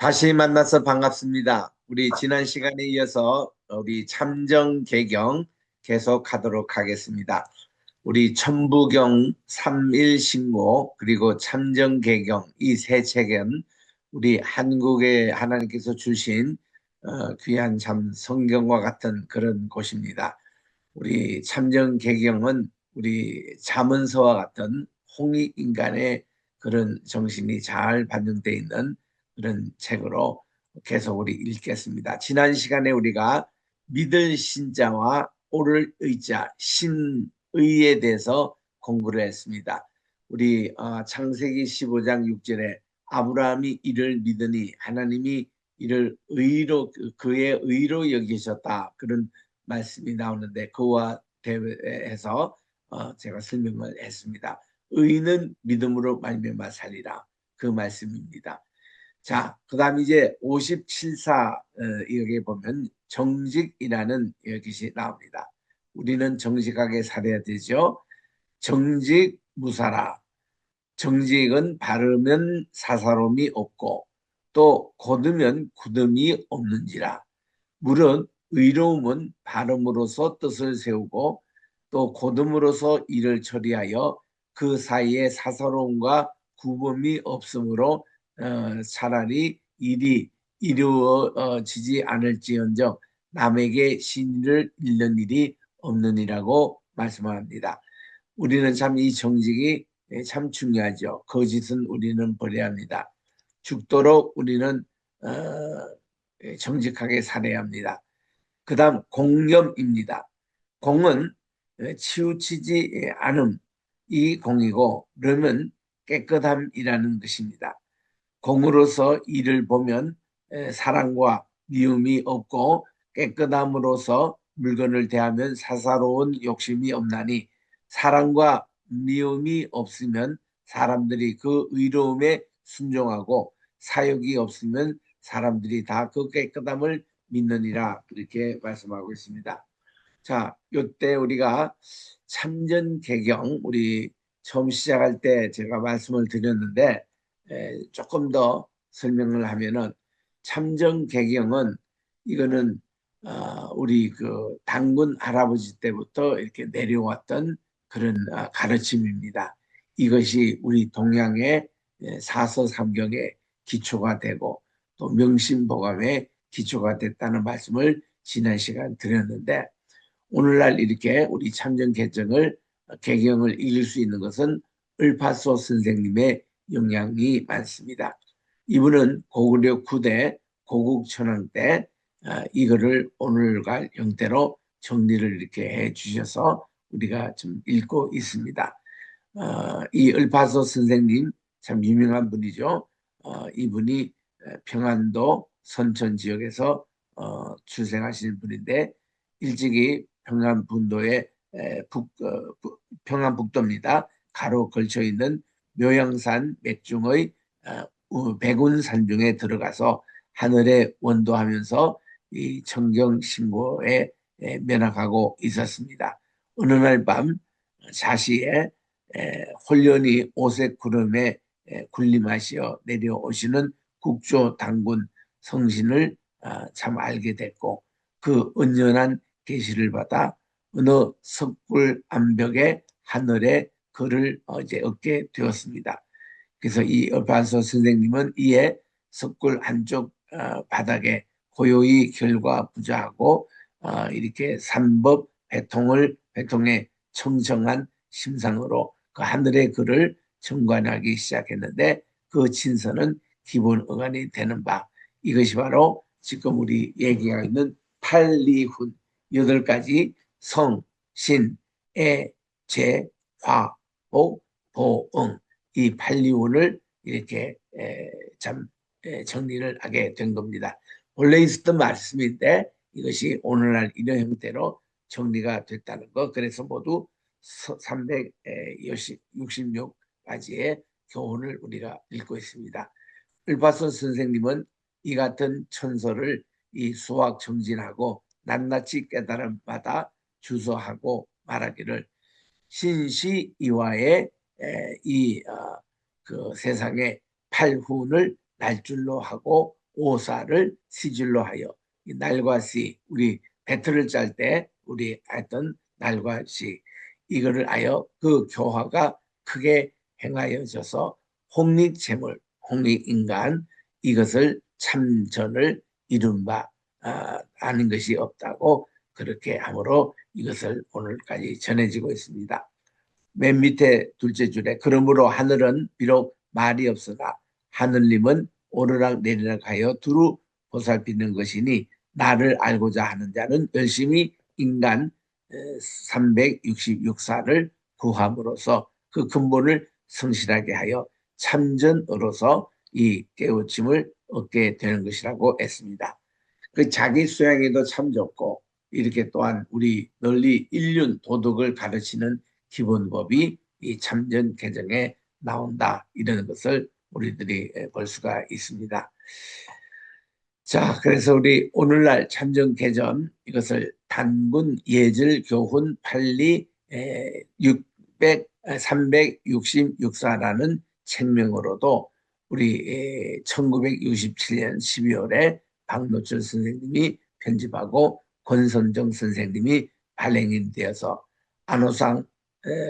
다시 만나서 반갑습니다. 우리 지난 시간에 이어서 우리 참정 개경 계속하도록 하겠습니다. 우리 천부경, 삼일신고 그리고 참정 개경 이 세 책은 우리 한국에 하나님께서 주신 귀한 참 성경과 같은 그런 곳입니다. 우리 참정 개경은 우리 잠언서와 같은 홍익인간의 그런 정신이 잘 반영되어 있는 그런 책으로 계속 우리 읽겠습니다. 지난 시간에 우리가 믿을 신자와 옳을 의자, 신의에 대해서 공부를 했습니다. 우리 창세기 15장 6절에 아브라함이 이를 믿으니 하나님이 이를 의로 그의 의로 여기셨다 그런 말씀이 나오는데 그와 대해서 제가 설명을 했습니다. 의는 믿음으로 말미암아 살리라 그 말씀입니다. 자, 그다음 이제 57사 여기 보면 정직이라는 것이 나옵니다. 우리는 정직하게 살아야 되죠. 정직 무사라. 정직은 바르면 사사로움이 없고 또 곧으면 굳음이 없는지라. 물은 의로움은 발음으로서 뜻을 세우고 또 곧음으로써 일을 처리하여 그 사이에 사사로움과 구범이 없으므로 차라리 일이 이루어지지 않을지언정 남에게 신의를 잃는 일이 없느니라고 말씀합니다. 우리는 참 이 정직이 참 중요하죠. 거짓은 우리는 버려야 합니다. 죽도록 우리는 정직하게 살아야 합니다. 그 다음 공념입니다. 공은 치우치지 않음 이 공이고 름은 깨끗함이라는 것입니다. 공으로서 일을 보면 사랑과 미움이 없고 깨끗함으로써 물건을 대하면 사사로운 욕심이 없나니 사랑과 미움이 없으면 사람들이 그 의로움에 순종하고 사욕이 없으면 사람들이 다 그 깨끗함을 믿느니라 이렇게 말씀하고 있습니다. 자, 요때 우리가 참전개경 우리 처음 시작할 때 제가 말씀을 드렸는데 조금 더 설명을 하면은 참전개경은 이거는 우리 그 단군 할아버지 때부터 이렇게 내려왔던 그런 가르침입니다. 이것이 우리 동양의 사서삼경의 기초가 되고 또 명심보감의 기초가 됐다는 말씀을 지난 시간 드렸는데 오늘날 이렇게 우리 참전 개경을 읽을 수 있는 것은 을파소 선생님의 영향이 많습니다. 이분은 고구려 9대 고국천왕 때 이거를 오늘날 형태로 정리를 이렇게 해 주셔서 우리가 좀 읽고 있습니다. 이 을파소 선생님 참 유명한 분이죠. 이분이 평안도 선천 지역에서 출생하신 분인데 일찍이 평안북도의 평안북도입니다. 가로 걸쳐 있는 묘양산 맥중의 백운산 중에 들어가서 하늘에 원도하면서 이 청경 신고에 면학하고 있었습니다. 어느 날 밤 자시에 홀련히 오색 구름에 군림하시어 내려오시는 국조 당군 성신을 참 알게 됐고 그 은연한 계시를 받아 어느 석굴 암벽에 하늘에 글을 이제 얻게 되었습니다. 그래서 이 ör판서 선생님은 이에 석굴 한쪽 바닥에 고요히 결과 부자하고 이렇게 삼법 배통에 청정한 심상으로 그 하늘의 글을 정관하기 시작했는데 그 친서는 기본 어간이 되는 바 이것이 바로 지금 우리 얘기하고 있는 팔리훈 8가지 성, 신, 애, 재, 화, 복, 보, 응 이 팔리훈을 이렇게 참 정리를 하게 된 겁니다. 원래 있었던 말씀인데 이것이 오늘날 이런 형태로 정리가 됐다는 거. 그래서 모두 366가지의 교훈을 우리가 읽고 있습니다. 을파선 선생님은 이 같은 천서를 이 수학 정진하고 낱낱이 깨달음 받아 주소하고 말하기를 신시이와의 이 그 세상의 팔훈을 날줄로 하고 오사를 시질로 하여 이 날과 시 우리 배틀을 짤 때 우리 했던 날과 시 이거를 하여 그 교화가 크게 행하여져서 홍익재물 홍익인간 이것을 참전을 이룬 바 아는 것이 없다고 그렇게 함으로 이것을 오늘까지 전해지고 있습니다. 맨 밑에 둘째 줄에 그러므로 하늘은 비록 말이 없으나 하늘님은 오르락 내리락 하여 두루 보살피는 것이니 나를 알고자 하는 자는 열심히 인간 366사를 구함으로써 그 근본을 성실하게 하여 참전으로서 이 깨우침을 얻게 되는 것이라고 했습니다. 그 자기 수양에도 참 좋고 이렇게 또한 우리 널리 인륜 도덕을 가르치는 기본법이 이 참전 개정에 나온다 이런 것을 우리들이 볼 수가 있습니다. 자, 그래서 우리 오늘날 참전 개정 이것을 단군 예절 교훈 판리 366사라는 책명으로도 우리 1967년 12월에 박노철 선생님이 편집하고 권선정 선생님이 발행이 되어서 안호상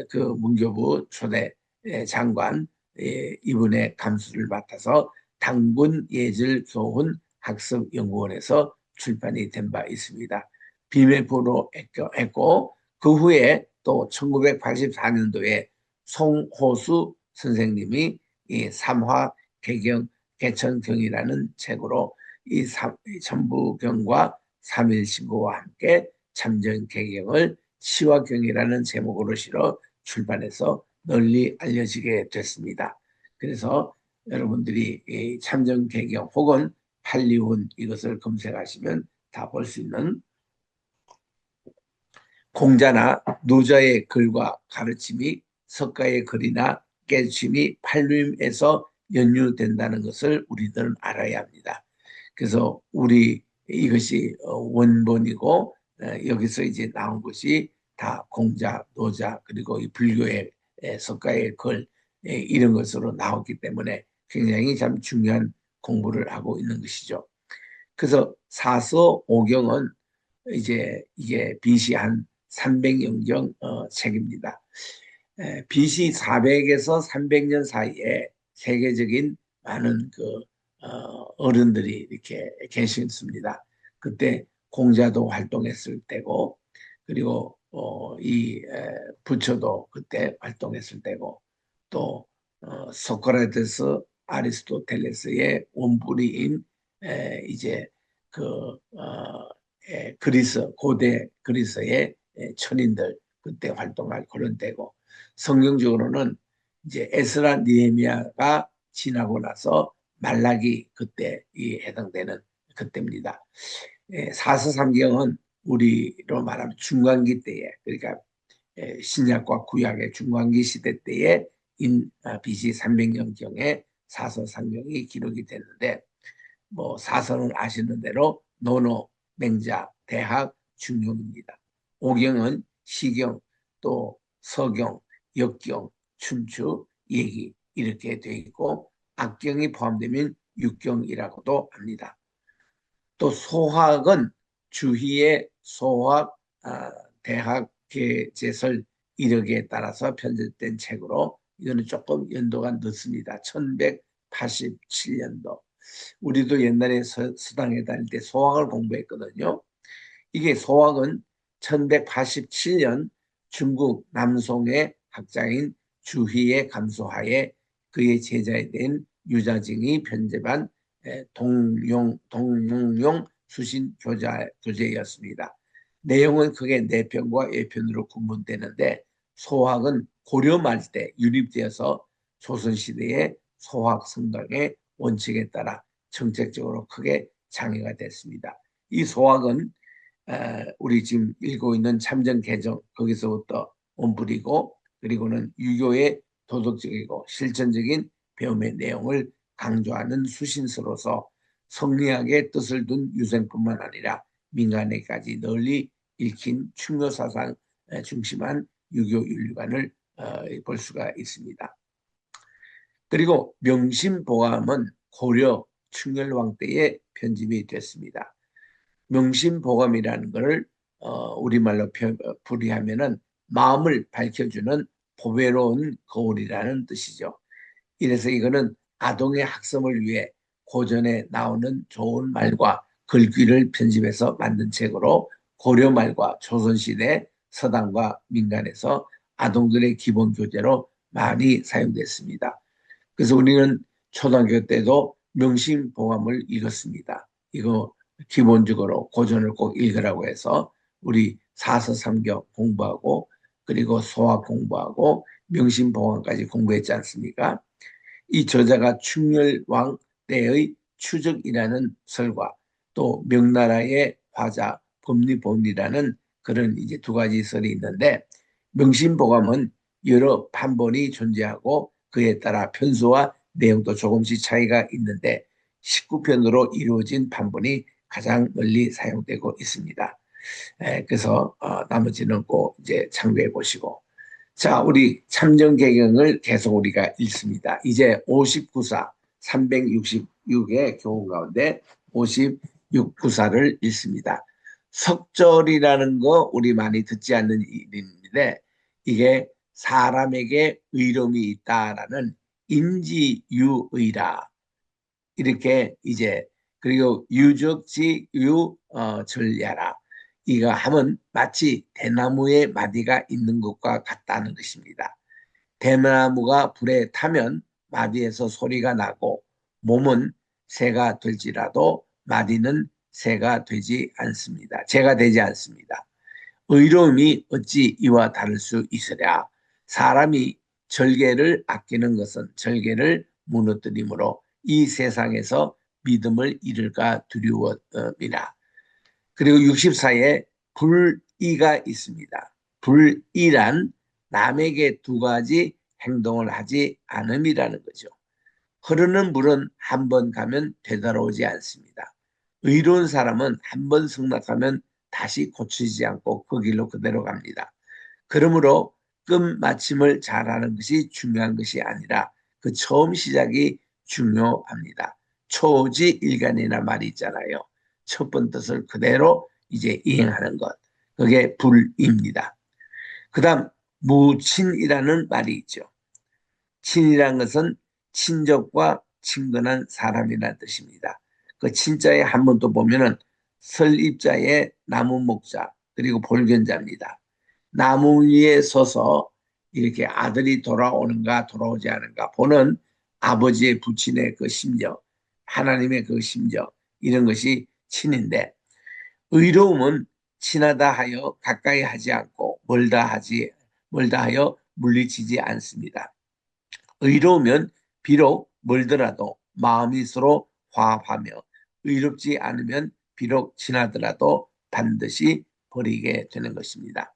그 문교부 초대 장관 이분의 감수를 맡아서 단군 예절 교훈 학습연구원에서 출판이 된 바 있습니다. 비매부로 했고 그 후에 또 1984년도에 송호수 선생님이 이 삼화 개경 개천경이라는 책으로 이 천부경과 삼일신고와 함께 참전 개경을 시화경이라는 제목으로 실어 출판해서 널리 알려지게 됐습니다. 그래서 여러분들이 이 참전 개경 혹은 판리운 이것을 검색하시면 다 볼 수 있는 공자나 노자의 글과 가르침이 석가의 글이나 깨우침이 판림에서 연유된다는 것을 우리들은 알아야 합니다. 그래서 우리 이것이 원본이고 여기서 이제 나온 것이 다 공자, 노자 그리고 이 불교의 석가의 글 이런 것으로 나왔기 때문에 굉장히 참 중요한 공부를 하고 있는 것이죠. 그래서 사서 오경은 이제 이게 BC 한 300년경 책입니다. BC 400에서 300년 사이에 세계적인 많은 그 어른들이 이렇게 계셨습니다. 그때 공자도 활동했을 때고 그리고 이 부처도 그때 활동했을 때고 또 소크라테스 아리스토텔레스의 원뿔이인 이제 그 그리스 고대 그리스의 천인들 그때 활동할 그런 때고 성경적으로는 이제 에스라 니에미아가 지나고 나서 말라기 그때 이 해당되는 그때입니다. 사서삼경은 우리로 말하면 중간기 때에 그러니까 신약과 구약의 중간기 시대 때에 BC 300년경에 사서삼경이 기록이 됐는데 뭐 사서는 아시는 대로 논어, 맹자, 대학, 중용입니다. 오경은 시경, 또 서경, 역경, 춘추, 예기 이렇게 되어 있고 악경이 포함되면 육경이라고도 합니다. 또 소학은 주희의 소학 대학 계제설 이력에 따라서 편집된 책으로 이거는 조금 연도가 늦습니다. 1187년도. 우리도 옛날에 서당에 다닐 때 소학을 공부했거든요. 이게 소학은 1187년 중국 남송의 학자인 주희의 감수하에 그의 제자에 된 유자징이 편집한 동용용 수신 교재였습니다. 내용은 크게 내편과 예편으로 구분되는데 소학은 고려 말 때 유립되어서 조선시대의 소학 성당의 원칙에 따라 정책적으로 크게 장애가 됐습니다. 이 소학은 우리 지금 읽고 있는 참전 개정 거기서부터 원뿔이고 그리고는 유교의 도덕적이고 실천적인 배움의 내용을 강조하는 수신서로서 성리학의 뜻을 둔 유생뿐만 아니라 민간에까지 널리 읽힌 충효사상 중심한 유교 윤리관을 볼 수가 있습니다. 그리고 명심보감은 고려 충렬왕 때에 편집이 됐습니다. 명심보감이라는 것을 우리말로 풀이하면은 마음을 밝혀주는 보배로운 거울이라는 뜻이죠. 이래서 이거는 아동의 학습을 위해 고전에 나오는 좋은 말과 글귀를 편집해서 만든 책으로 고려말과 조선시대 서당과 민간에서 아동들의 기본 교재로 많이 사용됐습니다. 그래서 우리는 초등학교 때도 명심보감을 읽었습니다. 이거 기본적으로 고전을 꼭 읽으라고 해서 우리 사서삼경 공부하고 그리고 소학 공부하고 명심보감까지 공부했지 않습니까? 이 저자가 충렬왕 때의 추적이라는 설과 또 명나라의 화자 법리본이라는 그런 이제 두 가지 설이 있는데 명심보감은 여러 판본이 존재하고 그에 따라 편수와 내용도 조금씩 차이가 있는데 19편으로 이루어진 판본이 가장 널리 사용되고 있습니다. 그래서 나머지는 꼭 이제 참고해 보시고 자, 우리 참정개경을 계속 우리가 읽습니다. 이제 59사, 366의 교훈 가운데 56구사를 읽습니다. 석절이라는 거 우리 많이 듣지 않는 일인데 이게 사람에게 의로움이 있다라는 인지유의라 이렇게 이제 그리고 유적지 전야라 이거 하면 마치 대나무에 마디가 있는 것과 같다는 것입니다. 대나무가 불에 타면 마디에서 소리가 나고 몸은 새가 될지라도 마디는 새가 되지 않습니다. 재가 되지 않습니다. 의로움이 어찌 이와 다를 수 있으랴. 사람이 절개를 아끼는 것은 절개를 무너뜨림으로 이 세상에서 믿음을 잃을까 두려워이라. 그리고 64에 불의가 있습니다. 불의란 남에게 두 가지 행동을 하지 않음이라는 거죠. 흐르는 물은 한 번 가면 되돌아오지 않습니다. 의로운 사람은 한 번 승낙하면 다시 고치지 않고 그 길로 그대로 갑니다. 그러므로 끝마침을 잘하는 것이 중요한 것이 아니라 그 처음 시작이 중요합니다. 초지일간이나 말이 있잖아요. 첫 번 뜻을 그대로 이제 이행하는 것. 그게 불입니다. 그 다음 무친이라는 말이 있죠. 친이라는 것은 친족과 친근한 사람이라는 뜻입니다. 그 친자의 한문도 보면은 설입자의 나무 목자 그리고 볼견자입니다. 나무 위에 서서 이렇게 아들이 돌아오는가 돌아오지 않은가 보는 아버지의 부친의 그 심정, 하나님의 그 심정 이런 것이 친인데 의로움은 친하다 하여 가까이 하지 않고 멀다 하여 물리치지 않습니다. 의로우면 비록 멀더라도 마음이 서로 화합하며 의롭지 않으면 비록 친하더라도 반드시 버리게 되는 것입니다.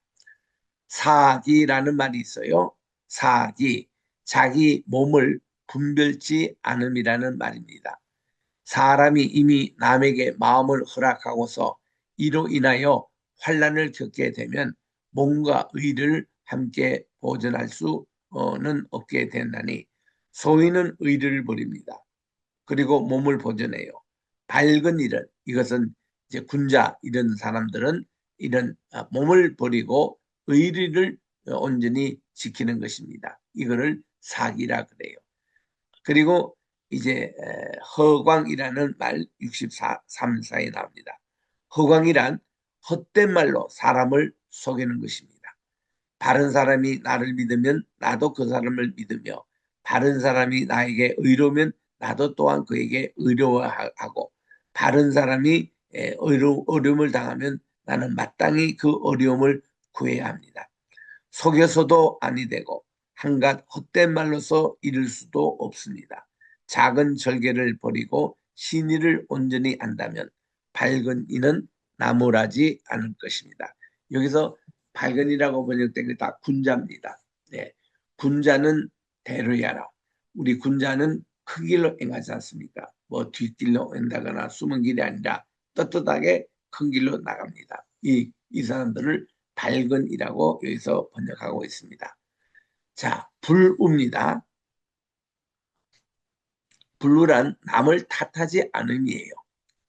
사기라는 말이 있어요. 사기, 자기 몸을 분별지 않음이라는 말입니다. 사람이 이미 남에게 마음을 허락하고서 이로 인하여 환난을 겪게 되면 몸과 의를 함께 보존할 수는 없게 된다니 소위는 의를 버립니다. 그리고 몸을 보존해요. 밝은 일은 이것은 이제 군자 이런 사람들은 이런 몸을 버리고 의리를 온전히 지키는 것입니다. 이거를 사기라 그래요. 그리고 이제 허광이라는 말 63사에 나옵니다. 허광이란 헛된 말로 사람을 속이는 것입니다. 바른 사람이 나를 믿으면 나도 그 사람을 믿으며 바른 사람이 나에게 의로우면 나도 또한 그에게 의로워하고 바른 사람이 어려움을 당하면 나는 마땅히 그 어려움을 구해야 합니다. 속여서도 아니 되고 한갓 헛된 말로서 이룰 수도 없습니다. 작은 절개를 버리고 신의를 온전히 안다면 밝은 이는 나무라지 않을 것입니다. 여기서 밝은이라고 번역된 게 다 군자입니다. 네. 군자는 대르야라. 우리 군자는 큰 길로 행하지 않습니까? 뭐 뒷길로 행다거나 숨은 길이 아니라 떳떳하게 큰 길로 나갑니다. 이 사람들을 밝은이라고 여기서 번역하고 있습니다. 자, 불우입니다. 불우란 남을 탓하지 않음이에요.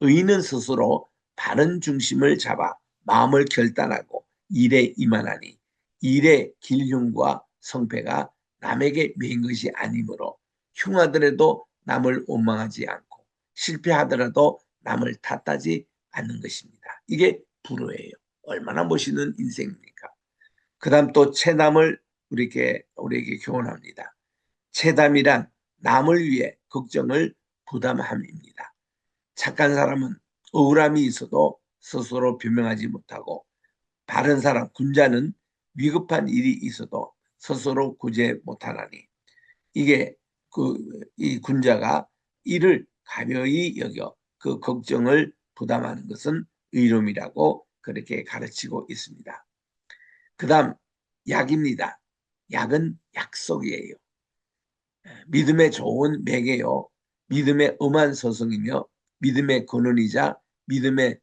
의인은 스스로 바른 중심을 잡아 마음을 결단하고 일에 임하나니 일의 길흉과 성패가 남에게 매인 것이 아니므로 흉하더라도 남을 원망하지 않고 실패하더라도 남을 탓하지 않는 것입니다. 이게 불우예요. 얼마나 멋있는 인생입니까? 그 다음 또 체담을 우리에게 교훈합니다. 체담이란 남을 위해 걱정을 부담함입니다. 착한 사람은 억울함이 있어도 스스로 변명하지 못하고 바른 사람, 군자는 위급한 일이 있어도 스스로 구제 못하나니 이게 이 군자가 이를 가벼이 여겨 그 걱정을 부담하는 것은 의로움이라고 그렇게 가르치고 있습니다. 그 다음 약입니다. 약은 약속이에요. 믿음의 좋은 매개요. 믿음의 엄한 서성이며 믿음의 근원이자 믿음의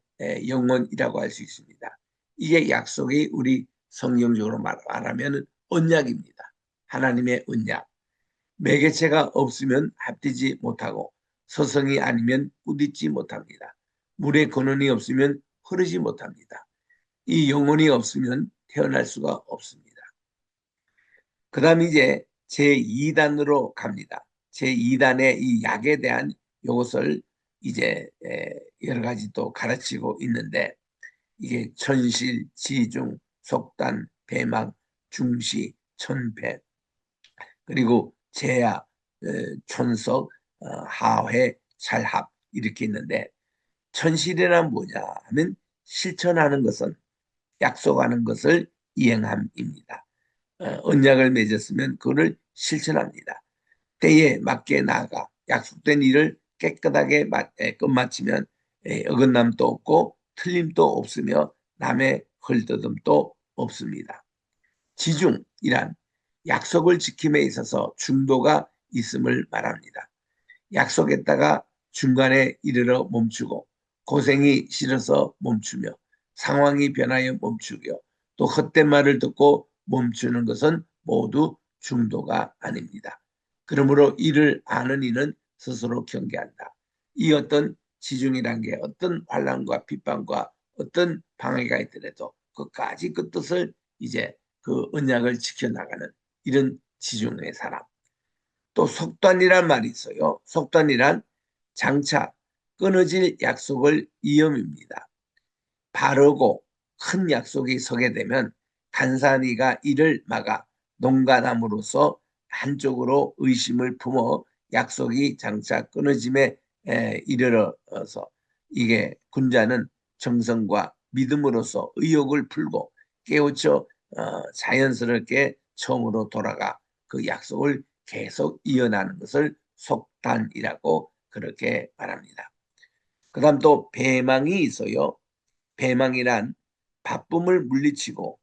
영원이라고 할 수 있습니다. 이게 약속이 우리 성경적으로 말하면 언약입니다. 하나님의 언약. 매개체가 없으면 합디지 못하고 서성이 아니면 꾸짖지 못합니다. 물의 근원이 없으면 흐르지 못합니다. 이 영혼이 없으면 태어날 수가 없습니다. 그 다음 이제 제2단으로 갑니다. 제2단의 이 약에 대한 이것을 이제 여러 가지 또 가르치고 있는데 이게 천실, 지중, 속단, 배망, 중시, 천패 그리고 제야, 촌석, 하회, 찰합 이렇게 있는데 천실이란 뭐냐 하면 실천하는 것은 약속하는 것을 이행함입니다. 언약을 맺었으면 그거를 실천합니다. 때에 맞게 나아가 약속된 일을 깨끗하게 끝마치면 어긋남도 없고 틀림도 없으며 남의 헐뜯음도 없습니다. 지중이란 약속을 지킴에 있어서 중도가 있음을 말합니다. 약속했다가 중간에 이르러 멈추고 고생이 싫어서 멈추며 상황이 변하여 멈추며 또 헛된 말을 듣고 멈추는 것은 모두 중도가 아닙니다. 그러므로 이를 아는 이는 스스로 경계한다. 이 어떤 지중이란 게 어떤 환난과 핍박과 어떤 방해가 있더라도 끝까지 그 뜻을 이제 그 언약을 지켜나가는 이런 지중의 사람. 또 속단이란 말이 있어요. 속단이란 장차 끊어질 약속을 이음입니다. 바르고 큰 약속이 서게 되면 간사니가 이를 막아 농간함으로써 한쪽으로 의심을 품어 약속이 장차 끊어짐에 이르러서 이게 군자는 정성과 믿음으로써 의욕을 풀고 깨우쳐 자연스럽게 처음으로 돌아가 그 약속을 계속 이어나는 것을 속단이라고 그렇게 말합니다. 그 다음 또 배망이 있어요. 배망이란 바쁨을 물리치고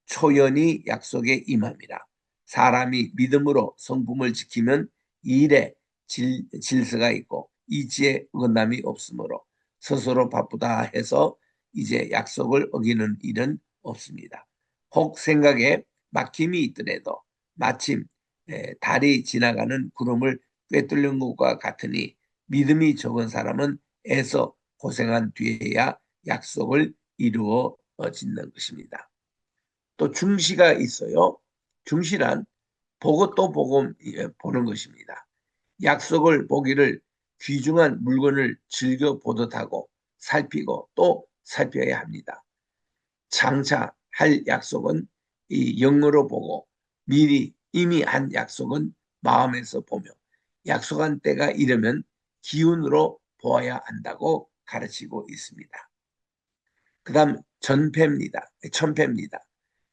초연히 약속에 임함이라. 사람이 믿음으로 성품을 지키면 일에 질서가 있고 이지에 어긋남이 없으므로 스스로 바쁘다 해서 이제 약속을 어기는 일은 없습니다. 혹 생각에 막힘이 있더라도 마침 달이 지나가는 구름을 꿰뚫는 것과 같으니 믿음이 적은 사람은 애써 고생한 뒤에야 약속을 이루어 짓는 것입니다. 또 중시가 있어요. 중시란 보고 또 보고 보는 것입니다. 약속을 보기를 귀중한 물건을 즐겨 보듯 하고 살피고 또 살펴야 합니다. 장차 할 약속은 이 영으로 보고 미리 이미 한 약속은 마음에서 보며 약속한 때가 이르면 기운으로 보아야 한다고 가르치고 있습니다. 그 다음 전패입니다. 천패입니다.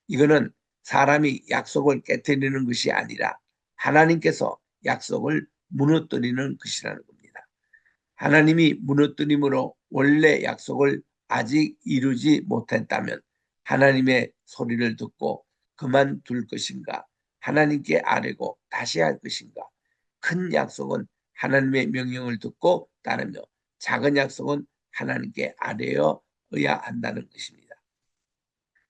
이거는 사람이 약속을 깨뜨리는 것이 아니라 하나님께서 약속을 무너뜨리는 것이라는 겁니다. 하나님이 무너뜨림으로 원래 약속을 아직 이루지 못했다면 하나님의 소리를 듣고 그만둘 것인가? 하나님께 아뢰고 다시 할 것인가? 큰 약속은 하나님의 명령을 듣고 따르며 작은 약속은 하나님께 아뢰어야 한다는 것입니다.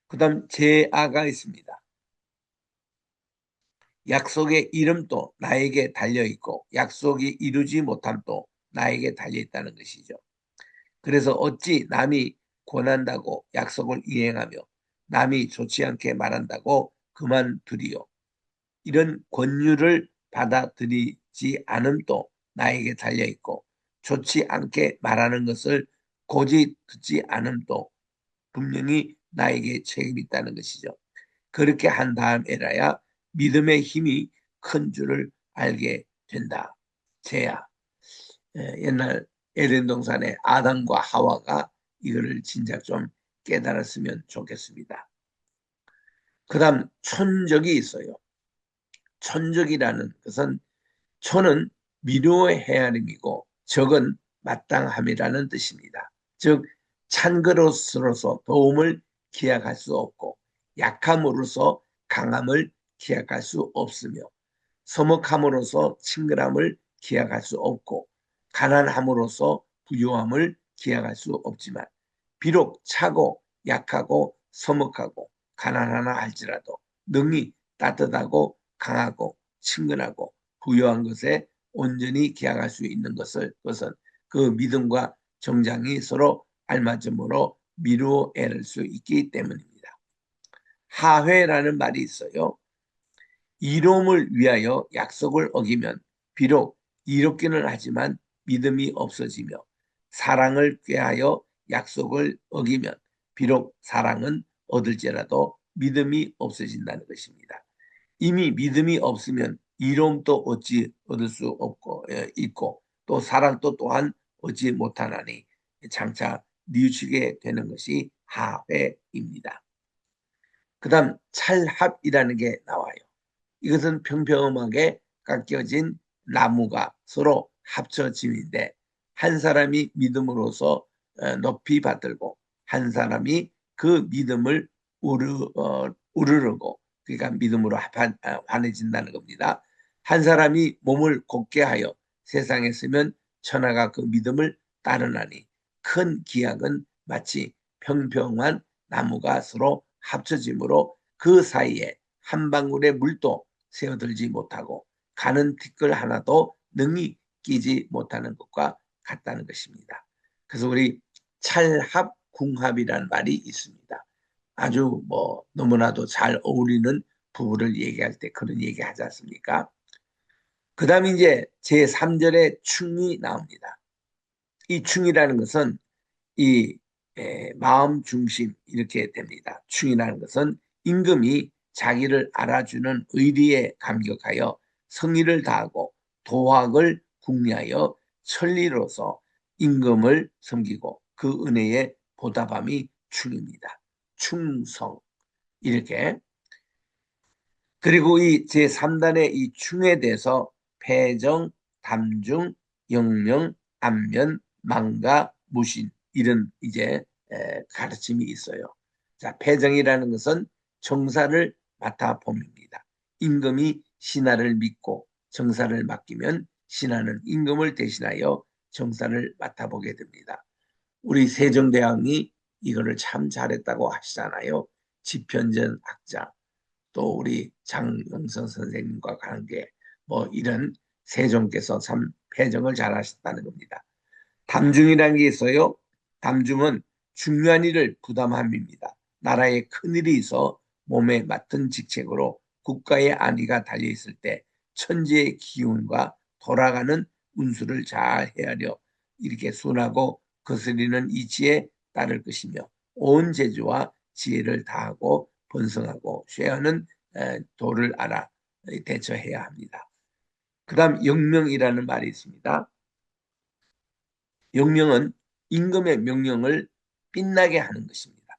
그 다음 제아가 있습니다. 약속의 이름도 나에게 달려 있고 약속이 이루지 못함도 나에게 달려 있다는 것이죠. 그래서 어찌 남이 권한다고 약속을 이행하며 남이 좋지 않게 말한다고 그만두리요. 이런 권유를 받아들이지 않음도 나에게 달려 있고 좋지 않게 말하는 것을 고지 듣지 않음도 분명히 나에게 책임이 있다는 것이죠. 그렇게 한 다음에라야 믿음의 힘이 큰 줄을 알게 된다. 제야. 옛날 에덴 동산의 아담과 하와가 이거를 진작 좀 깨달았으면 좋겠습니다. 그다음 촌적이 있어요. 촌적이라는 것은 촌은 미료의 헤아림이고 적은 마땅함이라는 뜻입니다. 즉 찬 그릇으로서 도움을 기약할 수 없고 약함으로써 강함을 기약할 수 없으며 서먹함으로써 친근함을 기약할 수 없고 가난함으로써 부유함을 기약할 수 없지만 비록 차고 약하고 서먹하고 가난하나 할지라도 능히 따뜻하고 강하고 친근하고 부유한 것에 온전히 기약할 수 있는 것은 그 믿음과 정장이 서로 알맞음으로 미루어 애를 수 있기 때문입니다. 하회라는 말이 있어요. 이로움을 위하여 약속을 어기면 비록 이롭기는 하지만 믿음이 없어지며 사랑을 꾀하여 약속을 어기면 비록 사랑은 얻을지라도 믿음이 없어진다는 것입니다. 이미 믿음이 없으면 이로움도 얻지 얻을 수 없고 있고 또 사랑도 또한 얻지 못하나니 장차 뉘우치게 되는 것이 하회입니다. 그다음 찰합이라는 게 나와요. 이것은 평평하게 깎여진 나무가 서로 합쳐짐인데 한 사람이 믿음으로써 높이 받들고 한 사람이 그 믿음을 우르르고 그러니까 믿음으로 환해진다는 겁니다. 한 사람이 몸을 곧게 하여 세상에 쓰면 천하가 그 믿음을 따르나니 큰 기약은 마치 평평한 나무가 서로 합쳐짐으로 그 사이에 한 방울의 물도 새어들지 못하고 가는 티끌 하나도 능히 끼지 못하는 것과 같다는 것입니다. 그래서 우리 찰합궁합이라는 말이 있습니다. 아주 너무나도 잘 어울리는 부부를 얘기할 때 그런 얘기 하지 않습니까? 그 다음에 이제 제3절에 충이 나옵니다. 이 충이라는 것은 이 마음 중심 이렇게 됩니다. 충이라는 것은 임금이 자기를 알아주는 의리에 감격하여 성의를 다하고 도학을 궁리하여 천리로서 임금을 섬기고 그 은혜에 보답함이 충입니다. 충성 이렇게. 그리고 이 제3단의 이 충에 대해서 패정, 담중, 영명, 안면, 망가, 무신 이런 이제 가르침이 있어요. 자, 패정이라는 것은 정사를 맡아 봅니다. 임금이 신하를 믿고 정사를 맡기면 신하는 임금을 대신하여 정사를 맡아보게 됩니다. 우리 세종대왕이 이거를 참 잘했다고 하시잖아요. 집현전 학자 또 우리 장영선 선생님과 관계 이런 세종께서 참 패정을 잘하셨다는 겁니다. 담중이라는 게 있어요. 담중은 중요한 일을 부담함입니다. 나라에 큰일이 있어 몸에 맡은 직책으로 국가의 안위가 달려있을 때 천지의 기운과 돌아가는 운수를 잘 헤아려 이렇게 순하고 거스리는 이치에 따를 것이며 온 재주와 지혜를 다하고 번성하고 쇠하는 도를 알아 대처해야 합니다. 그 다음 영명이라는 말이 있습니다. 영명은 임금의 명령을 빛나게 하는 것입니다.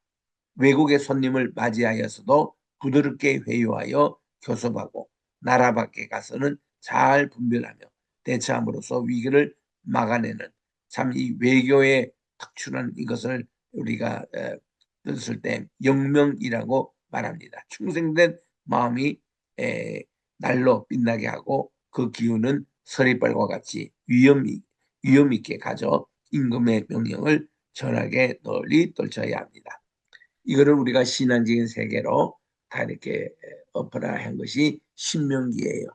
외국의 손님을 맞이하여서도 부드럽게 회유하여 교섭하고 나라 밖에 가서는 잘 분별하며 대처함으로써 위기를 막아내는 참 이 외교의 특출한 이것을 우리가 뜻을 때 영명이라고 말합니다. 충성된 마음이 날로 빛나게 하고 그 기운은 서리빨과 같이 위험 있게 가져 임금의 명령을 전하게 널리 떨쳐야 합니다. 이거를 우리가 신앙적인 세계로 다 이렇게 엎어라 한 것이 신명기예요.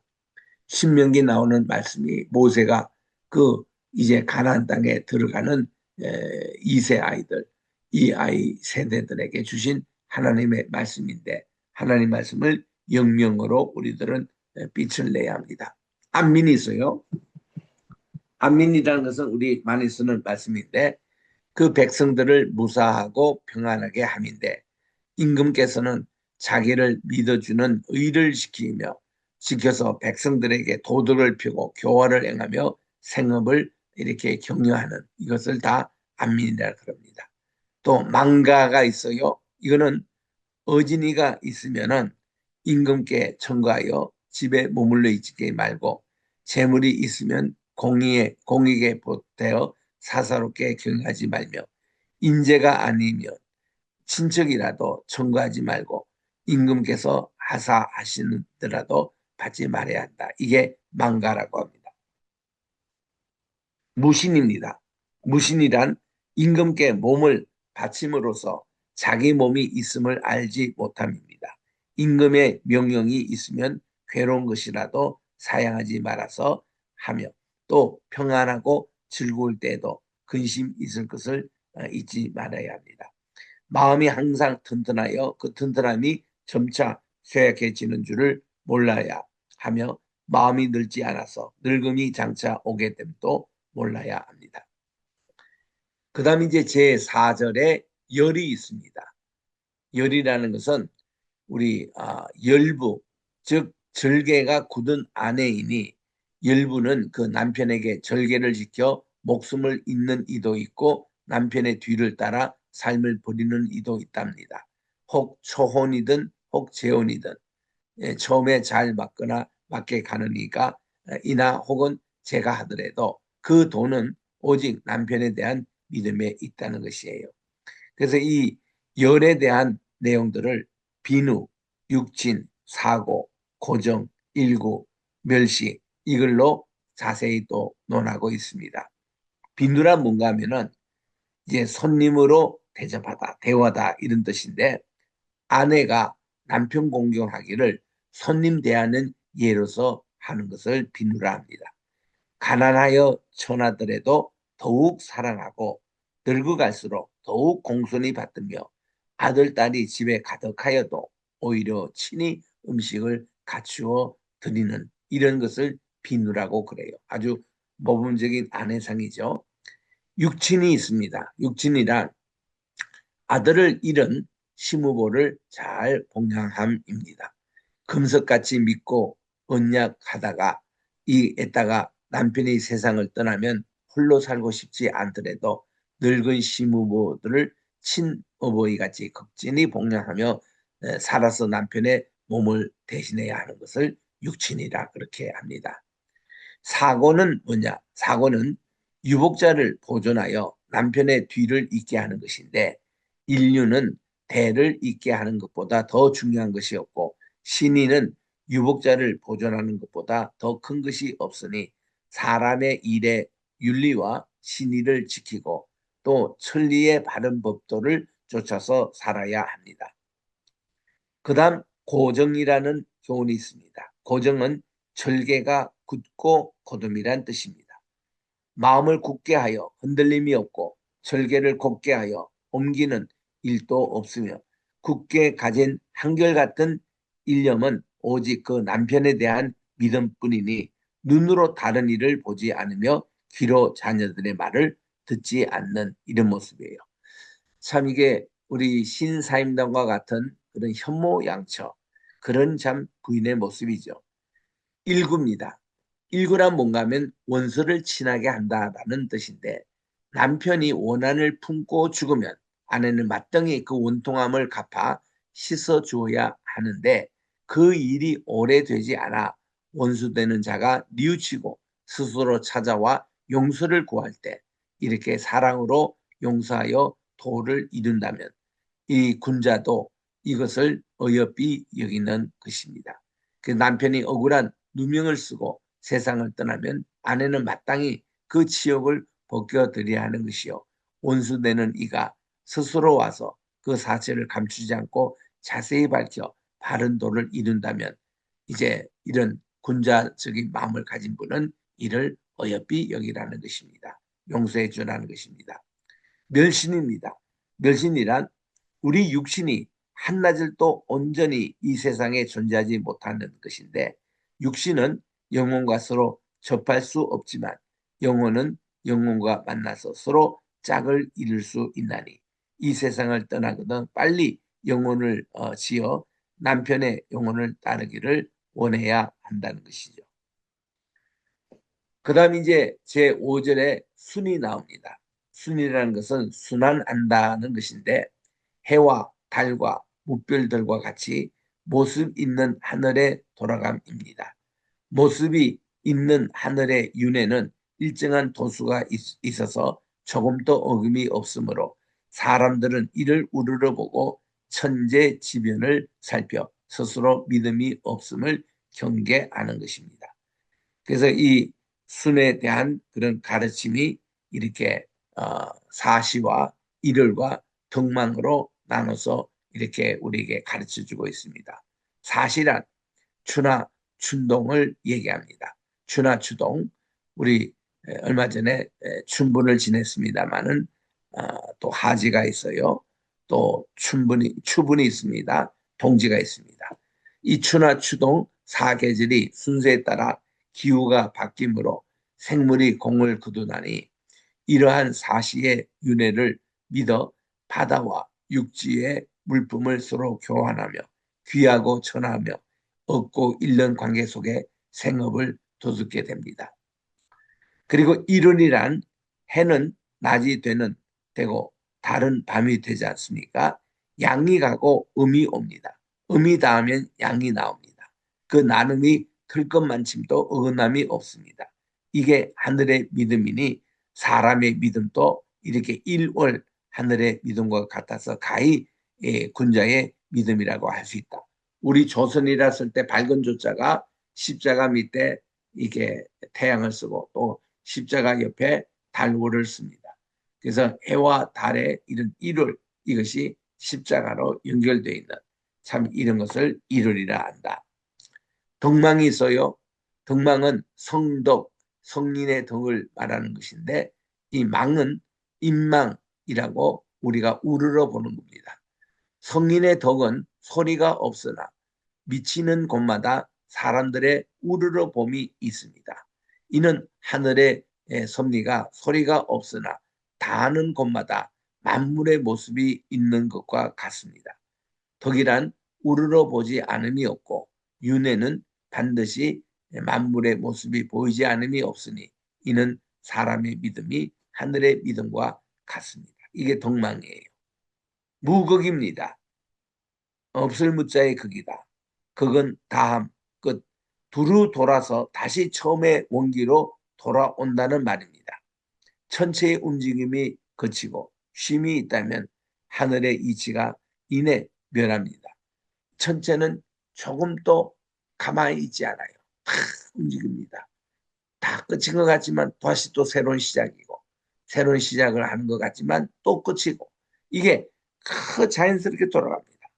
신명기 나오는 말씀이 모세가 그 이제 가나안 땅에 들어가는 2세 아이들, 이 아이 세대들에게 주신 하나님의 말씀인데 하나님 말씀을 영명으로 우리들은 빛을 내야 합니다. 안민이 있어요. 안민이라는 것은 우리 많이 쓰는 말씀인데 그 백성들을 무사하고 평안하게 함인데 임금께서는 자기를 믿어주는 의를 지키며 지켜서 백성들에게 도덕을 펴고 교화를 행하며 생업을 이렇게 격려하는 이것을 다 안민이라 그럽니다. 또 망가가 있어요. 이거는 어진이가 있으면은 임금께 청구하여 집에 머물러 있지 말고 재물이 있으면 공익에 보태어 사사롭게 경영하지 말며 인재가 아니면 친척이라도 청구하지 말고 임금께서 하사하시더라도 받지 말아야 한다. 이게 망가라고 합니다. 무신입니다. 무신이란 임금께 몸을 바침으로써 자기 몸이 있음을 알지 못함입니다. 임금의 명령이 있으면 괴로운 것이라도 사양하지 말아서 하며 또 평안하고 즐거울 때에도 근심 있을 것을 잊지 말아야 합니다. 마음이 항상 튼튼하여 그 튼튼함이 점차 쇠약해지는 줄을 몰라야 하며 마음이 늙지 않아서 늙음이 장차 오게 됨도 몰라야 합니다. 그 다음 이제 제4절에 열이 있습니다. 열이라는 것은 우리 열부, 즉 절개가 굳은 아내이니 열부는 그 남편에게 절개를 지켜 목숨을 잇는 이도 있고 남편의 뒤를 따라 삶을 버리는 이도 있답니다. 혹 초혼이든 혹 재혼이든 처음에 잘 맞거나 맞게 가는 이가 이나 혹은 제가 하더라도 그 돈은 오직 남편에 대한 믿음에 있다는 것이에요. 그래서 이 열에 대한 내용들을 비누, 육친, 사고, 고정, 일구, 멸시 이걸로 자세히 또 논하고 있습니다. 비누란 뭔가 하면은 이제 손님으로 대접하다, 대화다 이런 뜻인데 아내가 남편 공경하기를 손님 대하는 예로서 하는 것을 비누라 합니다. 가난하여 천하더라도 더욱 사랑하고 늙어갈수록 더욱 공손히 받으며 아들, 딸이 집에 가득하여도 오히려 친히 음식을 갖추어 드리는 이런 것을 비누라고 그래요. 아주 모범적인 아내상이죠. 육친이 있습니다. 육친이란 아들을 잃은 시무보를 잘 봉양함입니다. 금석같이 믿고 언약하다가 애다가 남편이 세상을 떠나면 홀로 살고 싶지 않더라도 늙은 시무보들을 친어버이같이 극진히 봉양하며 살아서 남편의 몸을 대신해야 하는 것을 육친이라 그렇게 합니다. 사고는 뭐냐? 사고는 유복자를 보존하여 남편의 뒤를 잇게 하는 것인데 인류는 대를 잇게 하는 것보다 더 중요한 것이 없고 신의는 유복자를 보존하는 것보다 더 큰 것이 없으니 사람의 일에 윤리와 신의를 지키고 또 천리의 바른 법도를 쫓아서 살아야 합니다. 그 다음 고정이라는 교훈이 있습니다. 고정은 절개가 굳고 거듭이란 뜻입니다. 마음을 굳게 하여 흔들림이 없고 절개를 곱게 하여 옮기는 일도 없으며 굳게 가진 한결같은 일념은 오직 그 남편에 대한 믿음뿐이니 눈으로 다른 일을 보지 않으며 귀로 자녀들의 말을 듣지 않는 이런 모습이에요. 참 이게 우리 신사임당과 같은 그런 현모양처 그런 참 부인의 모습이죠. 일구입니다. 일구란 뭔가 하면 원수를 친하게 한다라는 뜻인데 남편이 원한을 품고 죽으면 아내는 마땅히 그 원통함을 갚아 씻어 주어야 하는데 그 일이 오래되지 않아 원수되는 자가 뉘우치고 스스로 찾아와 용서를 구할 때 이렇게 사랑으로 용서하여 도를 이룬다면 이 군자도 이것을 어여삐 여기는 것입니다. 그 남편이 억울한 누명을 쓰고 세상을 떠나면 아내는 마땅히 그 치욕을 벗겨드려야 하는 것이요. 원수되는 이가 스스로 와서 그 사실을 감추지 않고 자세히 밝혀 바른 도를 이룬다면 이제 이런 군자적인 마음을 가진 분은 이를 어여삐 여기라는 것입니다. 용서해 주라는 것입니다. 멸신입니다. 멸신이란 우리 육신이 한나절도 온전히 이 세상에 존재하지 못하는 것인데, 육신은 영혼과 서로 접할 수 없지만 영혼은 영혼과 만나서 서로 짝을 이룰 수 있나니 이 세상을 떠나거든 빨리 영혼을 지어 남편의 영혼을 따르기를 원해야 한다는 것이죠. 그 다음 이제 제5절에 순이 나옵니다. 순이라는 것은 순환한다는 것인데, 해와 달과 무별들과 같이 모습 있는 하늘의 돌아감입니다. 모습이 있는 하늘의 윤회는 일정한 도수가 있어서 조금도 어김이 없으므로 사람들은 이를 우러러보고 천재지변을 살펴 스스로 믿음이 없음을 경계하는 것입니다. 그래서 이 순에 대한 그런 가르침이 이렇게 사시와 일월과 덕망으로 나눠서 이렇게 우리에게 가르쳐주고 있습니다. 사시란 추나 춘동을 얘기합니다. 추나 추동, 우리 얼마 전에 춘분을 지냈습니다마는 또 하지가 있어요. 또 추분이 있습니다. 동지가 있습니다. 이 추나 추동 사계절이 순서에 따라 기후가 바뀌므로 생물이 공을 거두나니 이러한 사시의 윤회를 믿어 바다와 육지의 물품을 서로 교환하며 귀하고 천하며 얻고 잃는 관계 속에 생업을 도둑게 됩니다. 그리고 일월이란 해는 낮이 되고 달은 밤이 되지 않습니까? 양이 가고 음이 옵니다. 음이 닿으면 양이 나옵니다. 그 나눔이 클 것만침도 어긋남이 없습니다. 이게 하늘의 믿음이니 사람의 믿음도 이렇게 일월 하늘의 믿음과 같아서 가히 군자의 믿음이라고 할 수 있다. 우리 조선이라 쓸 때 밝은 조자가 십자가 밑에 이게 태양을 쓰고 또 십자가 옆에 달월을 씁니다. 그래서 해와 달의 이런 일월, 이것이 십자가로 연결되어 있는 참 이런 것을 일월이라 한다. 덕망이 있어요. 덕망은 성덕, 성인의 덕을 말하는 것인데 이 망은 인망이라고 우리가 우러러 보는 겁니다. 성인의 덕은 소리가 없으나 미치는 곳마다 사람들의 우러러 봄이 있습니다. 이는 하늘의 섭리가 소리가 없으나 닿는 곳마다 만물의 모습이 있는 것과 같습니다. 덕이란 우러러 보지 않음이 없고 윤회는 반드시 만물의 모습이 보이지 않음이 없으니 이는 사람의 믿음이 하늘의 믿음과 같습니다. 이게 덕망이에요. 무극입니다. 없을 무자의 극이다. 극은 다함, 끝. 두루 돌아서 다시 처음의 원기로 돌아온다는 말입니다. 천체의 움직임이 거치고 쉼이 있다면 하늘의 이치가 이내 멸합니다. 천체는 조금도 가만히 있지 않아요. 다 움직입니다. 다 끝인 것 같지만 다시 또 새로운 시작이고 새로운 시작을 하는 것 같지만 또 끝이고 이게 자연스럽게 돌아갑니다.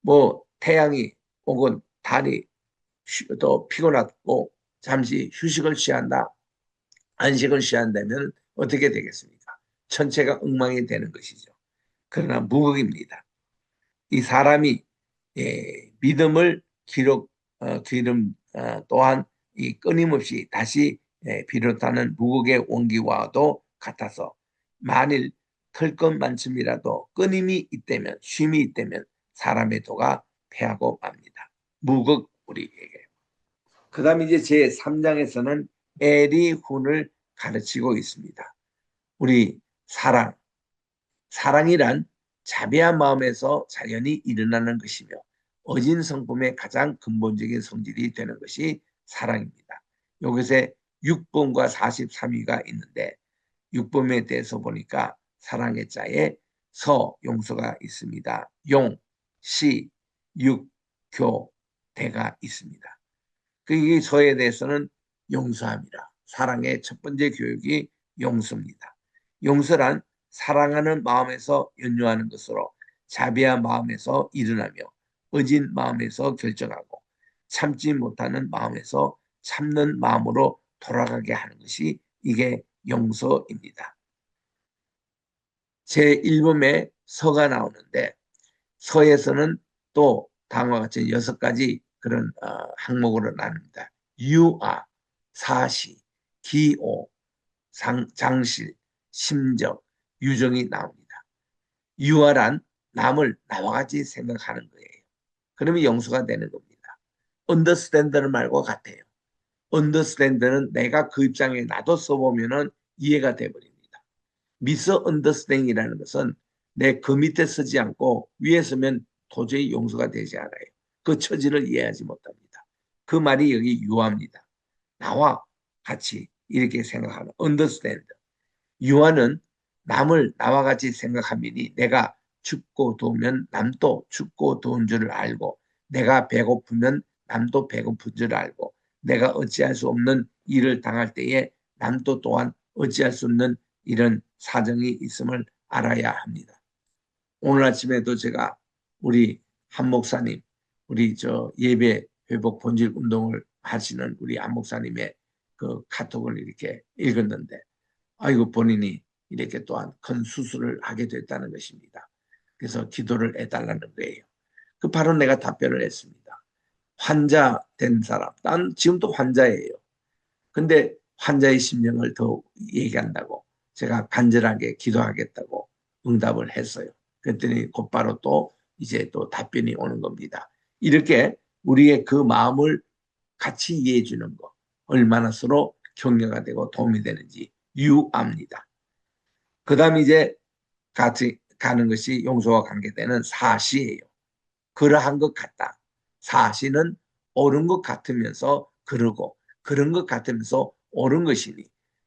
뭐 태양이 혹은 달이 또 피곤하고 잠시 휴식을 취한다, 안식을 취한다면 어떻게 되겠습니까? 천체가 엉망이 되는 것이죠. 그러나 무극입니다. 이 사람이 믿음을 기름 또한 이 끊임없이 다시 비롯하는 무극의 원기와도 같아서 만일 털 것만큼이라도 끊임이 있다면 쉼이 있다면 사람의 도가 패하고 맙니다. 무극 우리에게. 그 다음에 이제 제3장에서는 에리훈을 가르치고 있습니다. 우리 사랑이란 자비한 마음에서 자연히 일어나는 것이며 어진 성품의 가장 근본적인 성질이 되는 것이 사랑입니다. 여기서 6번과 43위가 있는데 6번에 대해서 보니까 사랑의 자에 서, 용서가 있습니다. 용, 시, 육, 교, 대가 있습니다. 이 서에 대해서는 용서함이라. 사랑의 첫 번째 교육이 용서입니다. 용서란 사랑하는 마음에서 연유하는 것으로 자비한 마음에서 일어나며 어진 마음에서 결정하고 참지 못하는 마음에서 참는 마음으로 돌아가게 하는 것이 이게 용서입니다. 제1범에 서가 나오는데 서에서는 또 다음과 같이 6가지 그런 항목으로 나눕니다. 유아, 사시, 기오, 장실, 심적, 유정이 나옵니다. 유아란 남을 나와 같이 생각하는 거예요. 그러면 용서가 되는 겁니다. understand는 말과 같아요. understand는 내가 그 입장에 나도 써보면 이해가 돼버립니다. misunderstand이라는 것은 내 그 밑에 서지 않고 위에 서면 도저히 용서가 되지 않아요. 그 처지를 이해하지 못합니다. 그 말이 여기 유아입니다. 나와 같이 이렇게 생각하는 understand. 유아는 남을 나와 같이 생각하면이 내가 춥고 더우면 남도 춥고 더운 줄을 알고 내가 배고프면 남도 배고픈 줄 알고 내가 어찌할 수 없는 일을 당할 때에 남도 또한 어찌할 수 없는 이런 사정이 있음을 알아야 합니다. 오늘 아침에도 제가 우리 한 목사님, 우리 저 예배 회복 본질 운동을 하시는 우리 한 목사님의 그 카톡을 이렇게 읽었는데 아이고 본인이 이렇게 또한 큰 수술을 하게 됐다는 것입니다. 그래서 기도를 해달라는 거예요. 그 바로 내가 답변을 했습니다. 환자 된 사람, 난 지금도 환자예요. 근데 환자의 심령을 더 얘기한다고 제가 간절하게 기도하겠다고 응답을 했어요. 그랬더니 곧바로 또 이제 또 답변이 오는 겁니다. 이렇게 우리의 그 마음을 같이 이해해 주는 거 얼마나 서로 격려가 되고 도움이 되는지 유압니다. 그 다음 이제 같이 가는 것이 용서와 관계되는 사시예요. 그러한 것 같다. 사시는 옳은 것 같으면서 그러고 그런 것 같으면서 옳은 것이니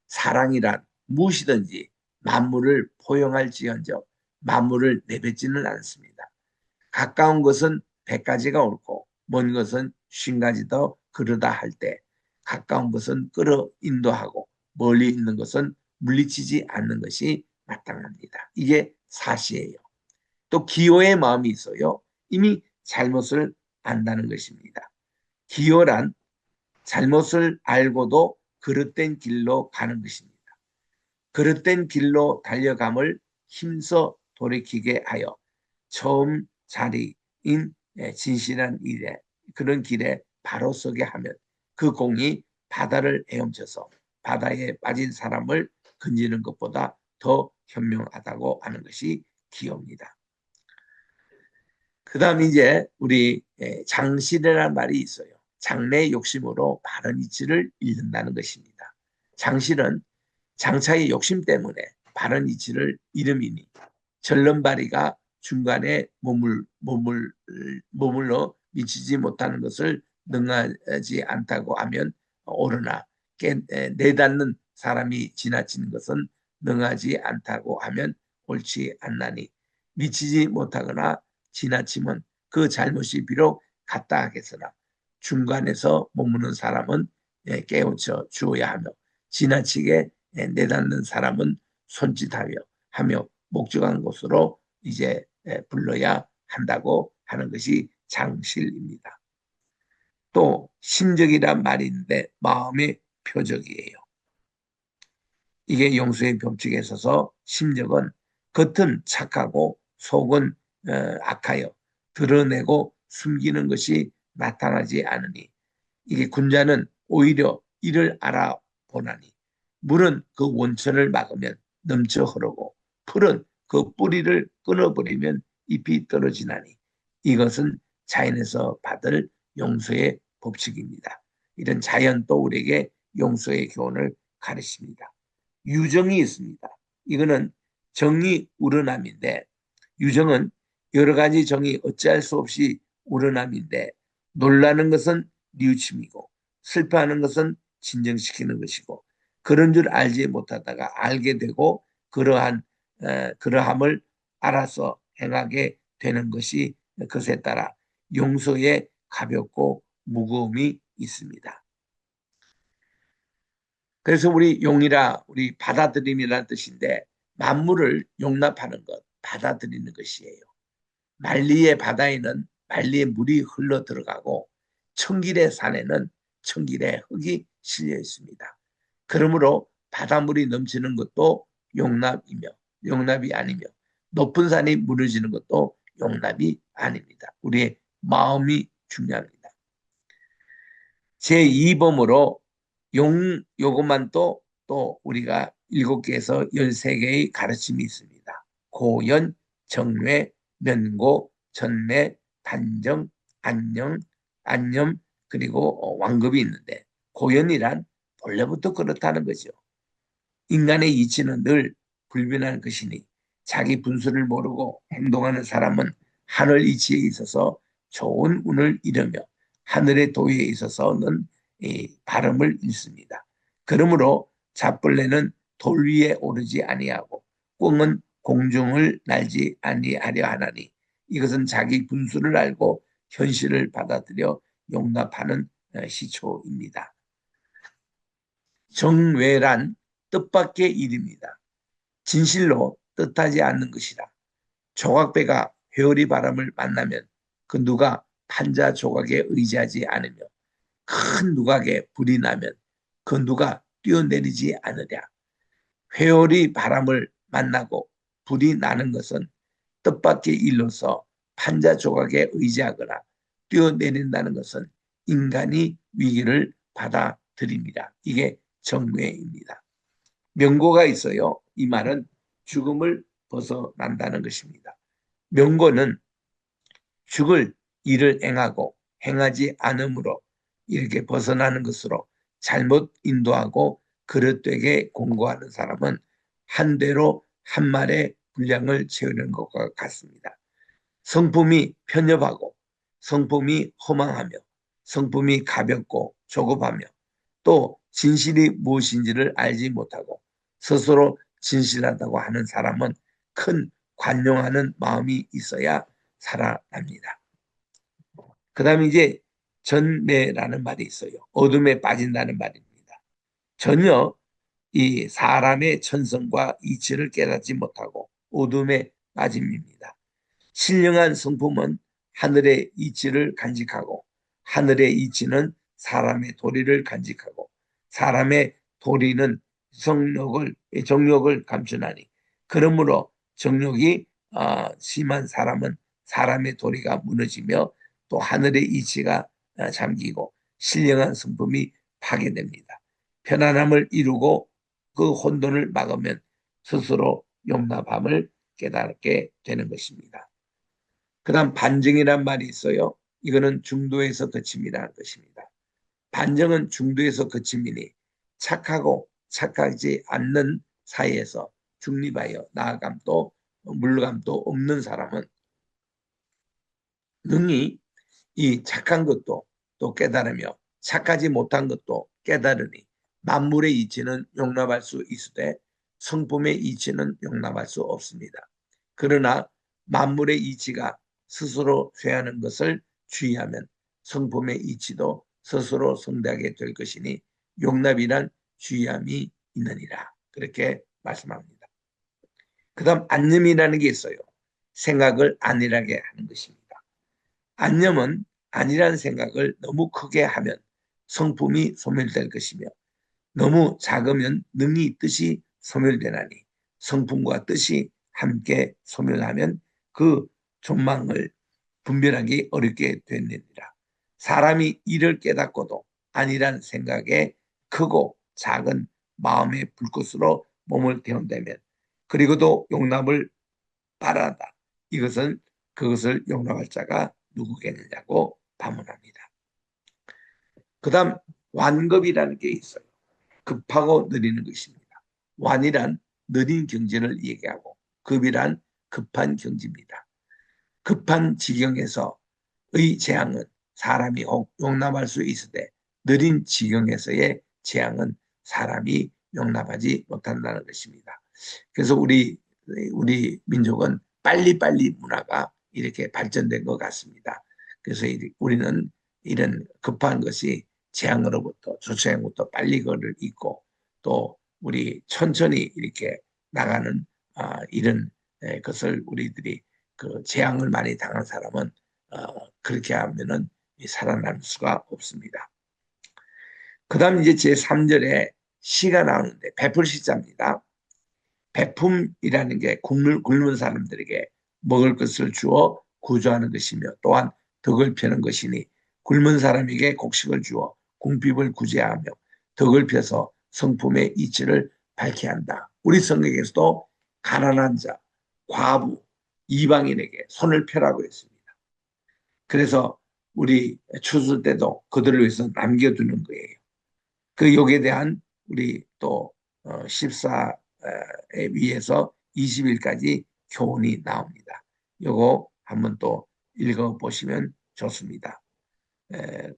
사랑이란 무엇이든지 만물을 포용할지언정 만물을 내뱉지는 않습니다. 가까운 것은 100가지가 옳고 먼 것은 50가지 더 그러다 할 때 가까운 것은 끌어 인도하고 멀리 있는 것은 물리치지 않는 것이 마땅합니다. 이게 사시예요. 또 기호의 마음이 있어요. 이미 잘못을 안다는 것입니다. 기호란 잘못을 알고도 그릇된 길로 가는 것입니다. 그릇된 길로 달려감을 힘써 돌이키게 하여 처음 자리인 진실한 일에 그런 길에 바로 서게 하면 그 공이 바다를 헤엄쳐서 바다에 빠진 사람을 건지는 것보다 더 현명하다고 하는 것이 기호입니다. 그 다음 이제 우리 장실이라는 말이 있어요. 장래 욕심으로 바른 이치를 잃는다는 것입니다. 장실은 장차의 욕심 때문에 바른 이치를 잃음이니 절름발이가 중간에 머물러 미치지 못하는 것을 능하지 않다고 하면 옳으나 내닫는 사람이 지나치는 것은 능하지 않다고 하면 옳지 않나니 미치지 못하거나 지나치면 그 잘못이 비록 같다 하겠으나 중간에서 머무는 사람은 깨우쳐 주어야 하며 지나치게 내닫는 사람은 손짓하며 목적한 곳으로 이제 불러야 한다고 하는 것이 장실입니다. 또 심적이란 말이 있는데 마음의 표적이에요. 이게 용서의 법칙에 있어서 심적은 겉은 착하고 속은 악하여 드러내고 숨기는 것이 나타나지 않으니 이게 군자는 오히려 이를 알아보나니 물은 그 원천을 막으면 넘쳐 흐르고 풀은 그 뿌리를 끊어버리면 잎이 떨어지나니 이것은 자연에서 받을 용서의 법칙입니다. 이런 자연도 우리에게 용서의 교훈을 가르칩니다. 유정이 있습니다. 이거는 정이 우러남인데 유정은 여러 가지 정이 어찌할 수 없이 우러남인데 놀라는 것은 뉘우침이고 슬퍼하는 것은 진정시키는 것이고 그런 줄 알지 못하다가 알게 되고 그러함을 알아서 행하게 되는 것이 그것에 따라 용서에 가볍고 무거움이 있습니다. 그래서 우리 용이라 우리 받아들임이라는 뜻인데 만물을 용납하는 것, 받아들이는 것이에요. 만리의 바다에는 만리의 물이 흘러 들어가고 청길의 산에는 청길의 흙이 실려 있습니다. 그러므로 바닷물이 넘치는 것도 용납이 아니며 높은 산이 무너지는 것도 용납이 아닙니다. 우리의 마음이 중요합니다. 제2범으로 요것만 또 우리가 7개에서 13개의 가르침이 있습니다. 고연, 정례, 면고, 전례, 단정, 안념, 그리고 완급이 있는데, 고연이란 본래부터 그렇다는 거죠. 인간의 이치는 늘 불변한 것이니 자기 분수를 모르고 행동하는 사람은 하늘 이치에 있어서 좋은 운을 잃으며 하늘의 도에 있어서는 발음을 잃습니다. 그러므로 잡벌레는 돌 위에 오르지 아니하고 꿩은 공중을 날지 아니하려 하나니 이것은 자기 분수를 알고 현실을 받아들여 용납하는 시초입니다. 정외란 뜻밖의 일입니다. 진실로 뜻하지 않는 것이다. 조각배가 회오리 바람을 만나면 그 누가 판자 조각에 의지하지 않으며 큰 누각에 불이 나면 그 누가 뛰어내리지 않으랴. 회오리 바람을 만나고 불이 나는 것은 뜻밖의 일로서 판자 조각에 의지하거나 뛰어내린다는 것은 인간이 위기를 받아들입니다. 이게 정뇌입니다. 명고가 있어요. 이 말은 죽음을 벗어난다는 것입니다. 명고는 죽을 일을 행하지 않으므로 이렇게 벗어나는 것으로 잘못 인도하고 그릇되게 공고하는 사람은 한 대로 한 말의 분량을 채우는 것과 같습니다. 성품이 편협하고 성품이 허망하며 성품이 가볍고 조급하며 또 진실이 무엇인지를 알지 못하고 스스로 진실하다고 하는 사람은 큰 관용하는 마음이 있어야 살아납니다. 그 다음에 이제 전매라는 말이 있어요. 어둠에 빠진다는 말입니다. 전혀 이 사람의 천성과 이치를 깨닫지 못하고 어둠에 빠짐입니다. 신령한 성품은 하늘의 이치를 간직하고 하늘의 이치는 사람의 도리를 간직하고 사람의 도리는 정욕을 감춘하니 그러므로 정욕이 심한 사람은 사람의 도리가 무너지며 또 하늘의 이치가 잠기고 신령한 성품이 파괴됩니다. 편안함을 이루고 그 혼돈을 막으면 스스로 용납함을 깨닫게 되는 것입니다. 그 다음 반정이란 말이 있어요. 이거는 중도에서 그침이라는 것입니다. 반정은 중도에서 그침이니 착하고 착하지 않는 사이에서 중립하여 나아감도 물감도 없는 사람은 능히 이 착한 것도 또 깨달으며 착하지 못한 것도 깨달으니 만물의 이치는 용납할 수 있으되 성품의 이치는 용납할 수 없습니다. 그러나 만물의 이치가 스스로 쇠하는 것을 주의하면 성품의 이치도 스스로 성대하게 될 것이니 용납이란 주의함이 있느니라. 그렇게 말씀합니다. 그 다음 안념이라는 게 있어요. 생각을 안일하게 하는 것입니다. 안념은 아니라는 생각을 너무 크게 하면 성품이 소멸될 것이며 너무 작으면 능히 뜻이 소멸되나니 성품과 뜻이 함께 소멸하면 그 존망을 분별하기 어렵게 되느니라. 사람이 이를 깨닫고도 아니란 생각에 크고 작은 마음의 불꽃으로 몸을 태운다면 그리고도 용납을 바란다. 이것은 그것을 용납할 자가 누구겠느냐고 반문합니다. 그 다음 완급이라는 게 있어요. 급하고 느리는 것입니다. 완이란 느린 경지를 얘기하고 급이란 급한 경지입니다. 급한 지경에서의 재앙은 사람이 용납할 수 있으되 느린 지경에서의 재앙은 사람이 용납하지 못한다는 것입니다. 그래서 우리 민족은 빨리빨리 문화가 이렇게 발전된 것 같습니다. 그래서 우리는 이런 급한 것이 재앙으로부터 조차행부터 빨리 그를 잊고 또 우리 천천히 이렇게 나가는 이런 것을 우리들이 그 재앙을 많이 당한 사람은 그렇게 하면은 살아남을 수가 없습니다. 그 다음 이제 제3절에 시가 나오는데 베풀 시자입니다. 베품이라는 게 굶은 사람들에게 먹을 것을 주어 구조하는 것이며 또한 덕을 펴는 것이니 굶은 사람에게 곡식을 주어 궁핍을 구제하며 덕을 펴서 성품의 이치를 밝게 한다. 우리 성경에서도 가난한 자, 과부, 이방인에게 손을 펴라고 했습니다. 그래서 우리 추수 때도 그들을 위해서 남겨두는 거예요. 그 여기에 대한 우리 또 14에 위해서 20일까지 교훈이 나옵니다. 요거 한번 또 읽어보시면 좋습니다.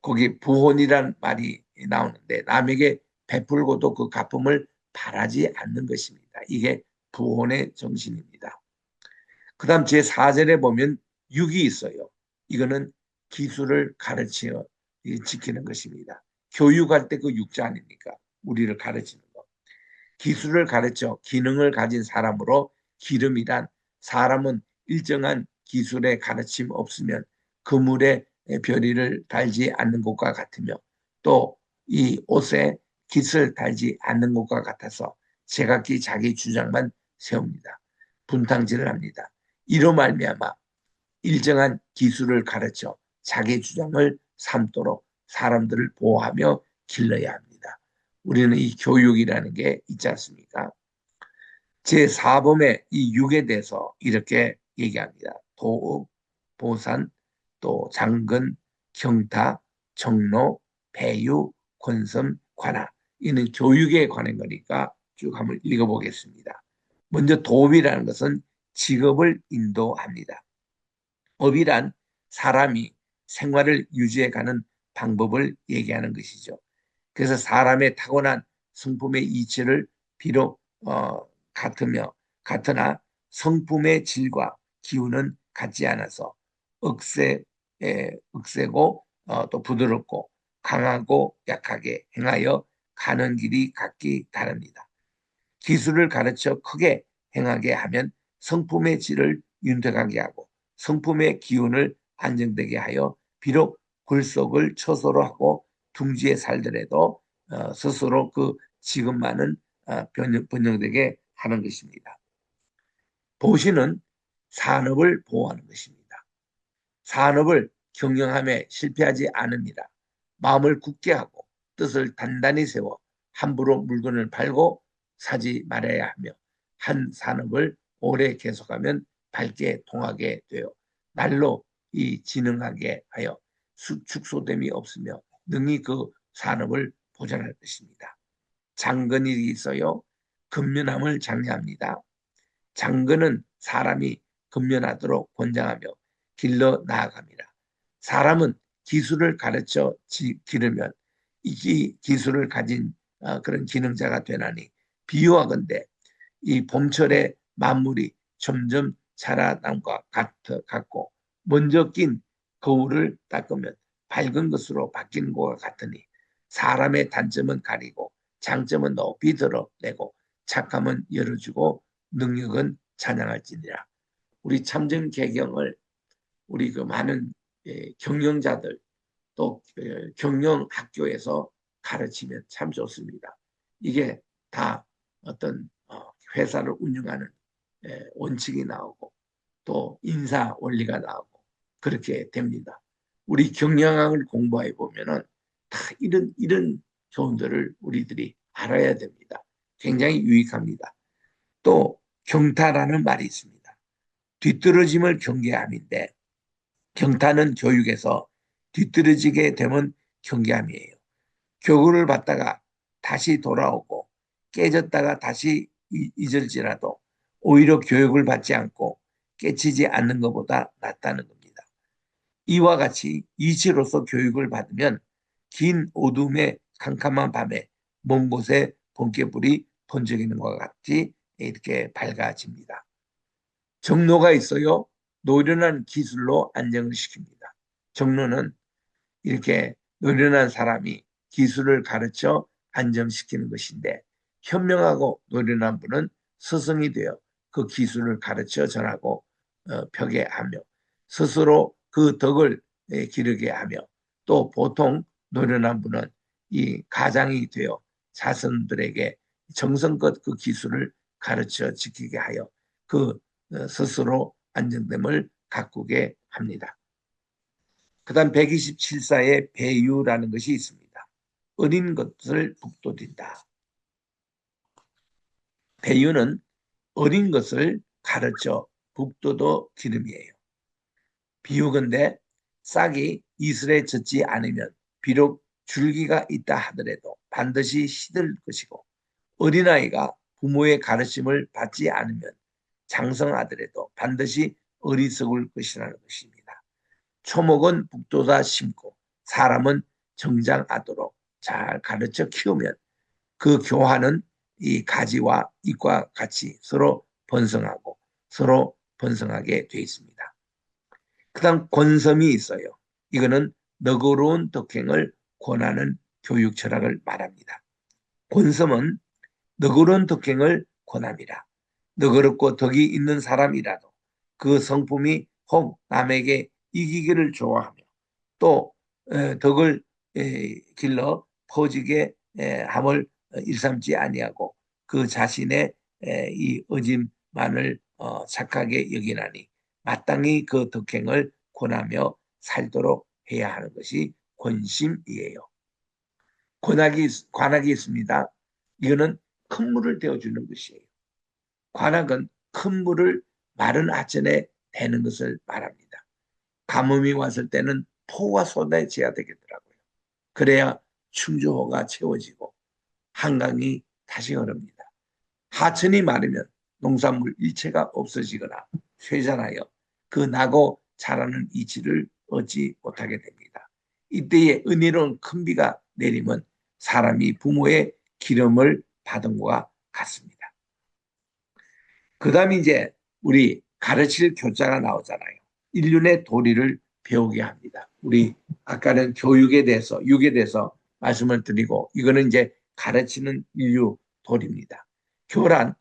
거기 부혼이란 말이 나오는데 남에게 베풀고도 그 갚음을 바라지 않는 것입니다. 이게 부혼의 정신입니다. 그 다음 제4절에 보면 육이 있어요. 이거는 기술을 가르쳐 지키는 것입니다. 교육할 때 그 육자 아닙니까? 우리를 가르치는 거. 기술을 가르쳐 기능을 가진 사람으로 기름이란 사람은 일정한 기술의 가르침 없으면 그물에 별이를 달지 않는 것과 같으며 또 이 옷에 깃을 달지 않는 것과 같아서 제각기 자기 주장만 세웁니다. 분탕질을 합니다. 이로 말미암아 일정한 기술을 가르쳐 자기 주장을 삼도록 사람들을 보호하며 길러야 합니다. 우리는 이 교육이라는 게 있지 않습니까? 제4범의 이 육에 대해서 이렇게 얘기합니다. 도읍, 보산, 또 장근, 경타, 정로, 배유, 권섬, 관하. 이는 교육에 관한 거니까 쭉 한번 읽어보겠습니다. 먼저 도읍이라는 것은 직업을 인도합니다. 업이란 사람이 생활을 유지해가는 방법을 얘기하는 것이죠. 그래서 사람의 타고난 성품의 이치를 비록 같으나 성품의 질과 기운은 같지 않아서 억세고 또 부드럽고 강하고 약하게 행하여 가는 길이 각기 다릅니다. 기술을 가르쳐 크게 행하게 하면 성품의 질을 윤택하게 하고 성품의 기운을 안정되게 하여 비록 굴속을 처소로 하고 둥지에 살더라도 스스로 그 지금만은 번영되게 하는 것입니다. 보시는 산업을 보호하는 것입니다. 산업을 경영함에 실패하지 않으니라. 마음을 굳게 하고 뜻을 단단히 세워 함부로 물건을 팔고 사지 말아야 하며 한 산업을 오래 계속하면 밝게 통하게 되어 날로 이 진흥하게 하여 축소됨이 없으며 능히 그 산업을 보존할 것입니다. 장근이 있어요. 근면함을 장려합니다. 장근은 사람이 근면하도록 권장하며 길러 나아갑니다. 사람은 기술을 가르쳐 기르면 이 기술을 가진 그런 기능자가 되나니 비유하건대 이 봄철에 만물이 점점 자라남과 같고 먼저 낀 거울을 닦으면 밝은 것으로 바뀌는 것과 같으니 사람의 단점은 가리고 장점은 높이 드러내고 착함은 열어주고 능력은 찬양할지니라. 우리 참전 개경을 우리 그 많은 경영자들 또 경영 학교에서 가르치면 참 좋습니다. 이게 다 어떤 회사를 운영하는 원칙이 나오고 또 인사 원리가 나오고 그렇게 됩니다. 우리 경영학을 공부해 보면은 다 이런 교훈들을 우리들이 알아야 됩니다. 굉장히 유익합니다. 또 경타라는 말이 있습니다. 뒤떨어짐을 경계함인데 경타는 교육에서 뒤떨어지게 되면 경계함이에요. 교훈을 받다가 다시 돌아오고 깨졌다가 다시 잊을지라도 오히려 교육을 받지 않고 깨치지 않는 것보다 낫다는 겁니다. 이와 같이 이치로서 교육을 받으면 긴 어둠의 캄캄한 밤에 먼 곳에 번개불이 번쩍이는 것과 같이 이렇게 밝아집니다. 정로가 있어요. 노련한 기술로 안정을 시킵니다. 정로는 이렇게 노련한 사람이 기술을 가르쳐 안정시키는 것인데 현명하고 노련한 분은 스승이 되어 그 기술을 가르쳐 전하고 펴게 하며 스스로 그 덕을 기르게 하며 또 보통 노련한 분은 이 가장이 되어 자손들에게 정성껏 그 기술을 가르쳐 지키게 하여 그 스스로 안정됨을 가꾸게 합니다. 그 다음 127사의 배유라는 것이 있습니다. 어린 것을 북돋인다. 배유는 어린 것을 가르쳐 북돋워 기름이에요. 비유건대 싹이 이슬에 젖지 않으면 비록 줄기가 있다 하더라도 반드시 시들 것이고 어린아이가 부모의 가르침을 받지 않으면 장성하더라도 반드시 어리석을 것이라는 것입니다. 초목은 북돋아 심고 사람은 정장하도록 잘 가르쳐 키우면 그 교화는 이 가지와 잎과 같이 서로 번성하고 서로 번성하게 돼 있습니다. 그 다음 권섬이 있어요. 이거는 너그러운 덕행을 권하는 교육 철학을 말합니다. 권섬은 너그러운 덕행을 권합니다. 너그럽고 덕이 있는 사람이라도 그 성품이 혹 남에게 이기기를 좋아하며 또 덕을 길러 퍼지게 함을 일삼지 아니하고 그 자신의 이 의짐만을 착하게 여기나니 마땅히 그 덕행을 권하며 살도록 해야 하는 것이 권심이에요. 관악이 있습니다. 이거는 큰 물을 데워주는 것이에요. 관악은 큰 물을 마른 하천에 대는 것을 말합니다. 가뭄이 왔을 때는 포가 쏟아져야 되겠더라고요. 그래야 충주호가 채워지고 한강이 다시 흐릅니다. 하천이 마르면 농산물 일체가 없어지거나 쇠잔하여 그 나고 자라는 이치를 얻지 못하게 됩니다. 이때에 은혜로운 큰 비가 내리면 사람이 부모의 기름을 받은 것과 같습니다. 그 다음에 이제 우리 가르칠 교자가 나오잖아요. 인륜의 도리를 배우게 합니다. 우리 아까는 교육에 대해서, 육에 대해서 말씀을 드리고 이거는 이제 가르치는 인류 도리입니다. 교란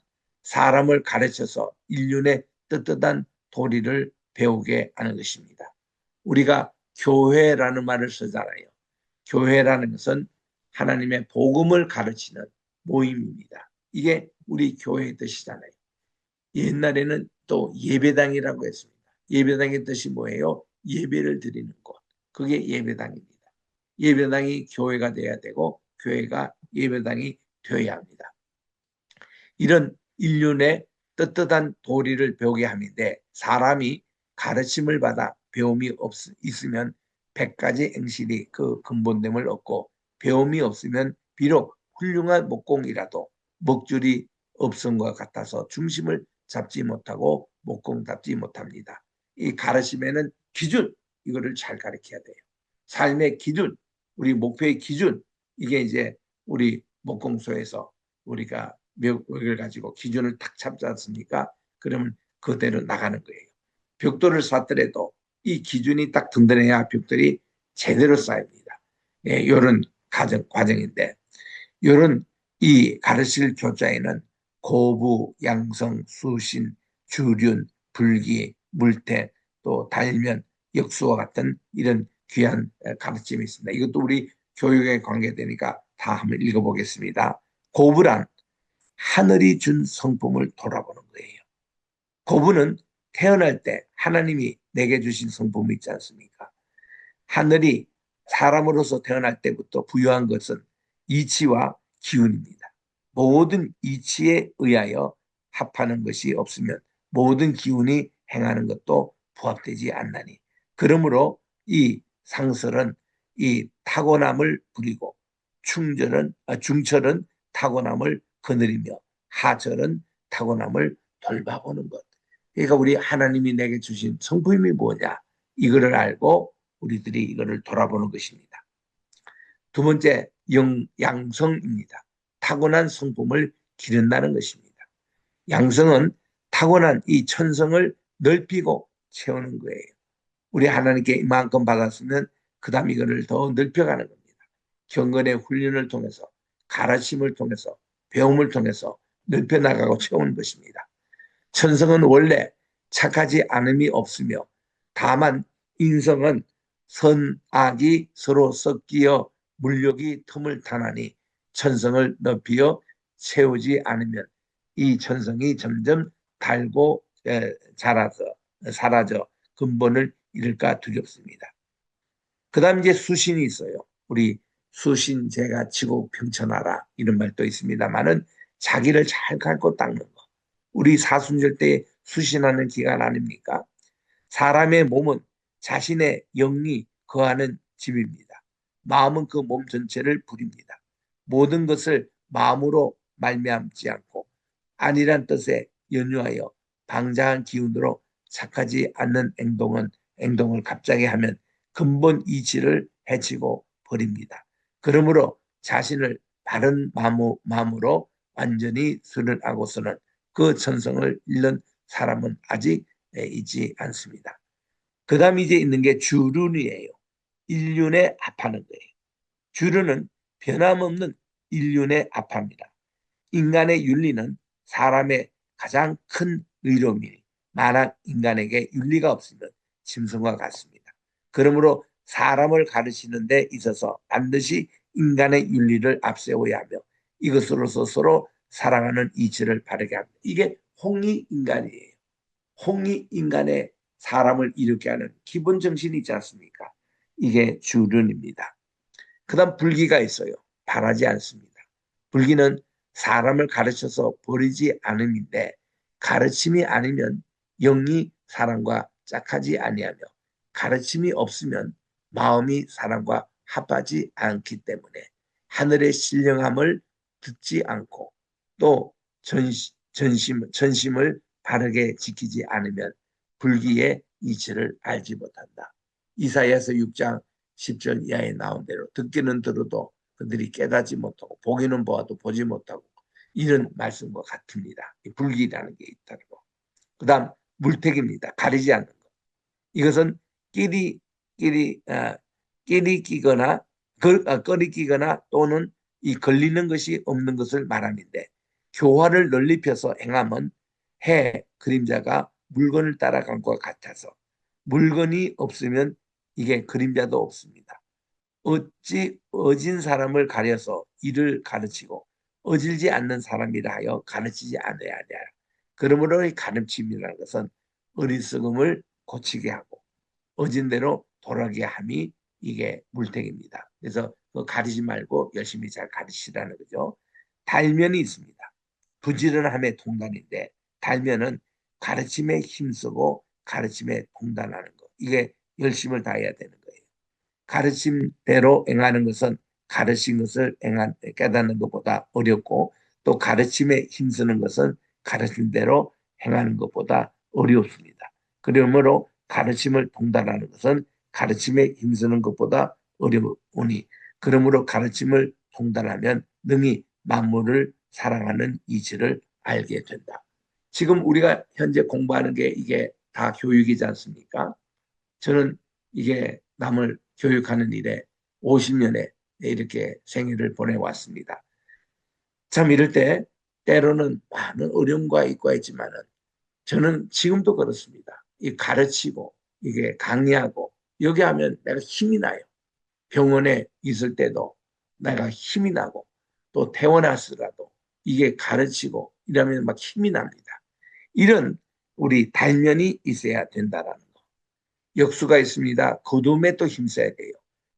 사람을 가르쳐서 인륜의 떳떳한 도리를 배우게 하는 것입니다. 우리가 교회라는 말을 쓰잖아요. 교회라는 것은 하나님의 복음을 가르치는 모임입니다. 이게 우리 교회의 뜻이잖아요. 옛날에는 또 예배당이라고 했습니다. 예배당의 뜻이 뭐예요? 예배를 드리는 곳. 그게 예배당입니다. 예배당이 교회가 돼야 되고 교회가 예배당이 되어야 합니다. 이런 인륜의 떳떳한 도리를 배우게 함인데 사람이 가르침을 받아 배움이 있으면 100가지 행실이 그 근본됨을 얻고 배움이 없으면 비록 훌륭한 목공이라도 먹줄이 없음과 같아서 중심을 잡지 못하고 목공답지 못합니다. 이 가르침에는 기준, 이거를 잘 가르쳐야 돼요. 삶의 기준, 우리 목표의 기준, 이게 이제 우리 목공소에서 우리가 벽을 가지고 기준을 탁 잡지 않습니까? 그러면 그대로 나가는 거예요. 벽돌을 쌓더라도 이 기준이 딱 든든해야 벽돌이 제대로 쌓입니다. 예, 이런 과정인데 이런 이 가르칠 교자에는 고부, 양성, 수신, 주륜, 불기, 물태, 또 달면, 역수와 같은 이런 귀한 가르침이 있습니다. 이것도 우리 교육에 관계되니까 다 한번 읽어보겠습니다. 고부란 하늘이 준 성품을 돌아보는 거예요. 고부는 태어날 때 하나님이 내게 주신 성품이 있지 않습니까? 하늘이 사람으로서 태어날 때부터 부여한 것은 이치와 기운입니다. 모든 이치에 의하여 합하는 것이 없으면 모든 기운이 행하는 것도 부합되지 않나니 그러므로 이 상설은 이 타고남을 부리고 중철은 타고남을 거느리며 하철은 타고남을 돌봐보는 것. 그러니까 우리 하나님이 내게 주신 성품이 뭐냐 이거를 알고 우리들이 이거를 돌아보는 것입니다. 두 번째 양성입니다. 타고난 성품을 기른다는 것입니다. 양성은 타고난 이 천성을 넓히고 채우는 거예요. 우리 하나님께 이만큼 받았으면 그 다음 이거를 더 넓혀가는 겁니다. 경건의 훈련을 통해서 가르침을 통해서 배움을 통해서 넓혀나가고 채우는 것입니다. 천성은 원래 착하지 않음이 없으며 다만 인성은 선악이 서로 섞이어 물욕이 틈을 타나니 천성을 높이어 세우지 않으면 이 천성이 점점 달고 자라서 사라져 근본을 잃을까 두렵습니다. 그 다음 이제 수신이 있어요. 우리 수신 제가 치고 평천하라 이런 말도 있습니다만은 자기를 잘 갈고 닦는 거. 우리 사순절 때 수신하는 기간 아닙니까? 사람의 몸은 자신의 영이 거하는 집입니다. 마음은 그 몸 전체를 부립니다. 모든 것을 마음으로 말미암지 않고 아니란 뜻에 연유하여 방자한 기운으로 착하지 않는 행동을 갑자기 하면 근본 이치를 해치고 버립니다. 그러므로 자신을 바른 마음으로 완전히 수련하고서는 그 천성을 잃는 사람은 아직 있지 않습니다. 그 다음 이제 있는 게 주륜이에요. 일륜에 합하는 거예요. 주륜은 변함없는 일륜에 합합니다. 인간의 윤리는 사람의 가장 큰 의로움이니 만약 인간에게 윤리가 없으면 짐승과 같습니다. 그러므로 사람을 가르치는 데 있어서 반드시 인간의 윤리를 앞세워야 하며 이것으로서 서로 사랑하는 이치를 바르게 합니다. 이게 홍익인간이에요. 홍익인간의 사람을 이롭게 하는 기본 정신이 있지 않습니까? 이게 주륜입니다. 그 다음 불기가 있어요. 바라지 않습니다. 불기는 사람을 가르쳐서 버리지 않음인데 가르침이 아니면 영이 사람과 짝하지 아니하며 가르침이 없으면 마음이 사람과 합하지 않기 때문에 하늘의 신령함을 듣지 않고 또 전심을 바르게 지키지 않으면 불기의 이치를 알지 못한다. 이사야서 6장 10절 이하에 나온 대로 듣기는 들어도 그들이 깨닫지 못하고 보기는 보아도 보지 못하고 이런 말씀과 같습니다. 불기라는 게 있다고. 그 다음 물택입니다. 가리지 않는 것. 이것은 끼리 끼거나 꺼리 끼거나 또는 이 걸리는 것이 없는 것을 말함인데 교화를 널리 펴서 행함은 해 그림자가 물건을 따라간 것 같아서 물건이 없으면 이게 그림자도 없습니다. 어찌 어진 사람을 가려서 이를 가르치고 어질지 않는 사람이라 하여 가르치지 않아야 하냐. 그러므로 이 가르침이라는 것은 어리석음을 고치게 하고 어진 대로 돌아가게 함이 이게 물택입니다. 그래서 그 가리지 말고 열심히 잘 가르치라는 거죠. 달면이 있습니다. 부지런함의 동단인데 달면은 가르침에 힘쓰고 가르침에 동단하는 거. 이게 열심을 다해야 되는 거예요. 가르침대로 행하는 것은 가르친 것을 깨닫는 것보다 어렵고 또 가르침에 힘쓰는 것은 가르친 대로 행하는 것보다 어렵습니다. 그러므로 가르침을 동달하는 것은 가르침에 힘쓰는 것보다 어려우니 그러므로 가르침을 동달하면 능히 만물을 사랑하는 이치를 알게 된다. 지금 우리가 현재 공부하는 게 이게 다 교육이지 않습니까? 저는 이게 남을 교육하는 일에 50년에 이렇게 생애를 보내왔습니다. 참 이럴 때 때로는 많은 어려움과 있고 있지만은 저는 지금도 그렇습니다. 이 가르치고 이게 강의하고 여기 하면 내가 힘이 나요. 병원에 있을 때도 내가 힘이 나고 또 퇴원했으라도 이게 가르치고 이러면 막 힘이 납니다. 이런 우리 달면이 있어야 된다라는 거. 역수가 있습니다. 거둠에 또 힘써야 돼요.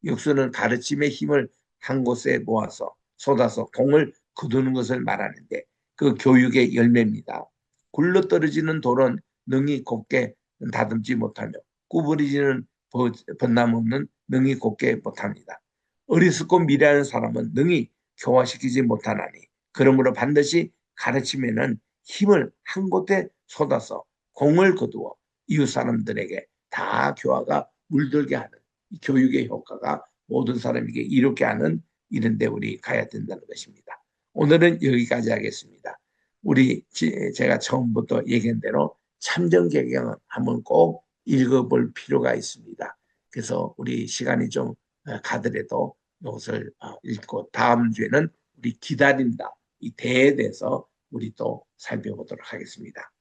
역수는 가르침의 힘을 한 곳에 모아서 쏟아서 공을 거두는 것을 말하는데 그 교육의 열매입니다. 굴러떨어지는 돌은 능히 곱게 다듬지 못하며 구부러지는 벚나무는 능히 곱게 못합니다. 어리석고 미래하는 사람은 능히 교화시키지 못하나니 그러므로 반드시 가르침에는 힘을 한 곳에 쏟아서 공을 거두어 이웃 사람들에게 다 교화가 물들게 하는 교육의 효과가 모든 사람에게 이롭게 하는 이런 데 우리 가야 된다는 것입니다. 오늘은 여기까지 하겠습니다. 우리 제가 처음부터 얘기한 대로 참정개경은 한번 꼭 읽어볼 필요가 있습니다. 그래서 우리 시간이 좀 가더라도 이것을 읽고 다음 주에는 우리 기다린다 이 대에 대해서 우리 또 살펴보도록 하겠습니다.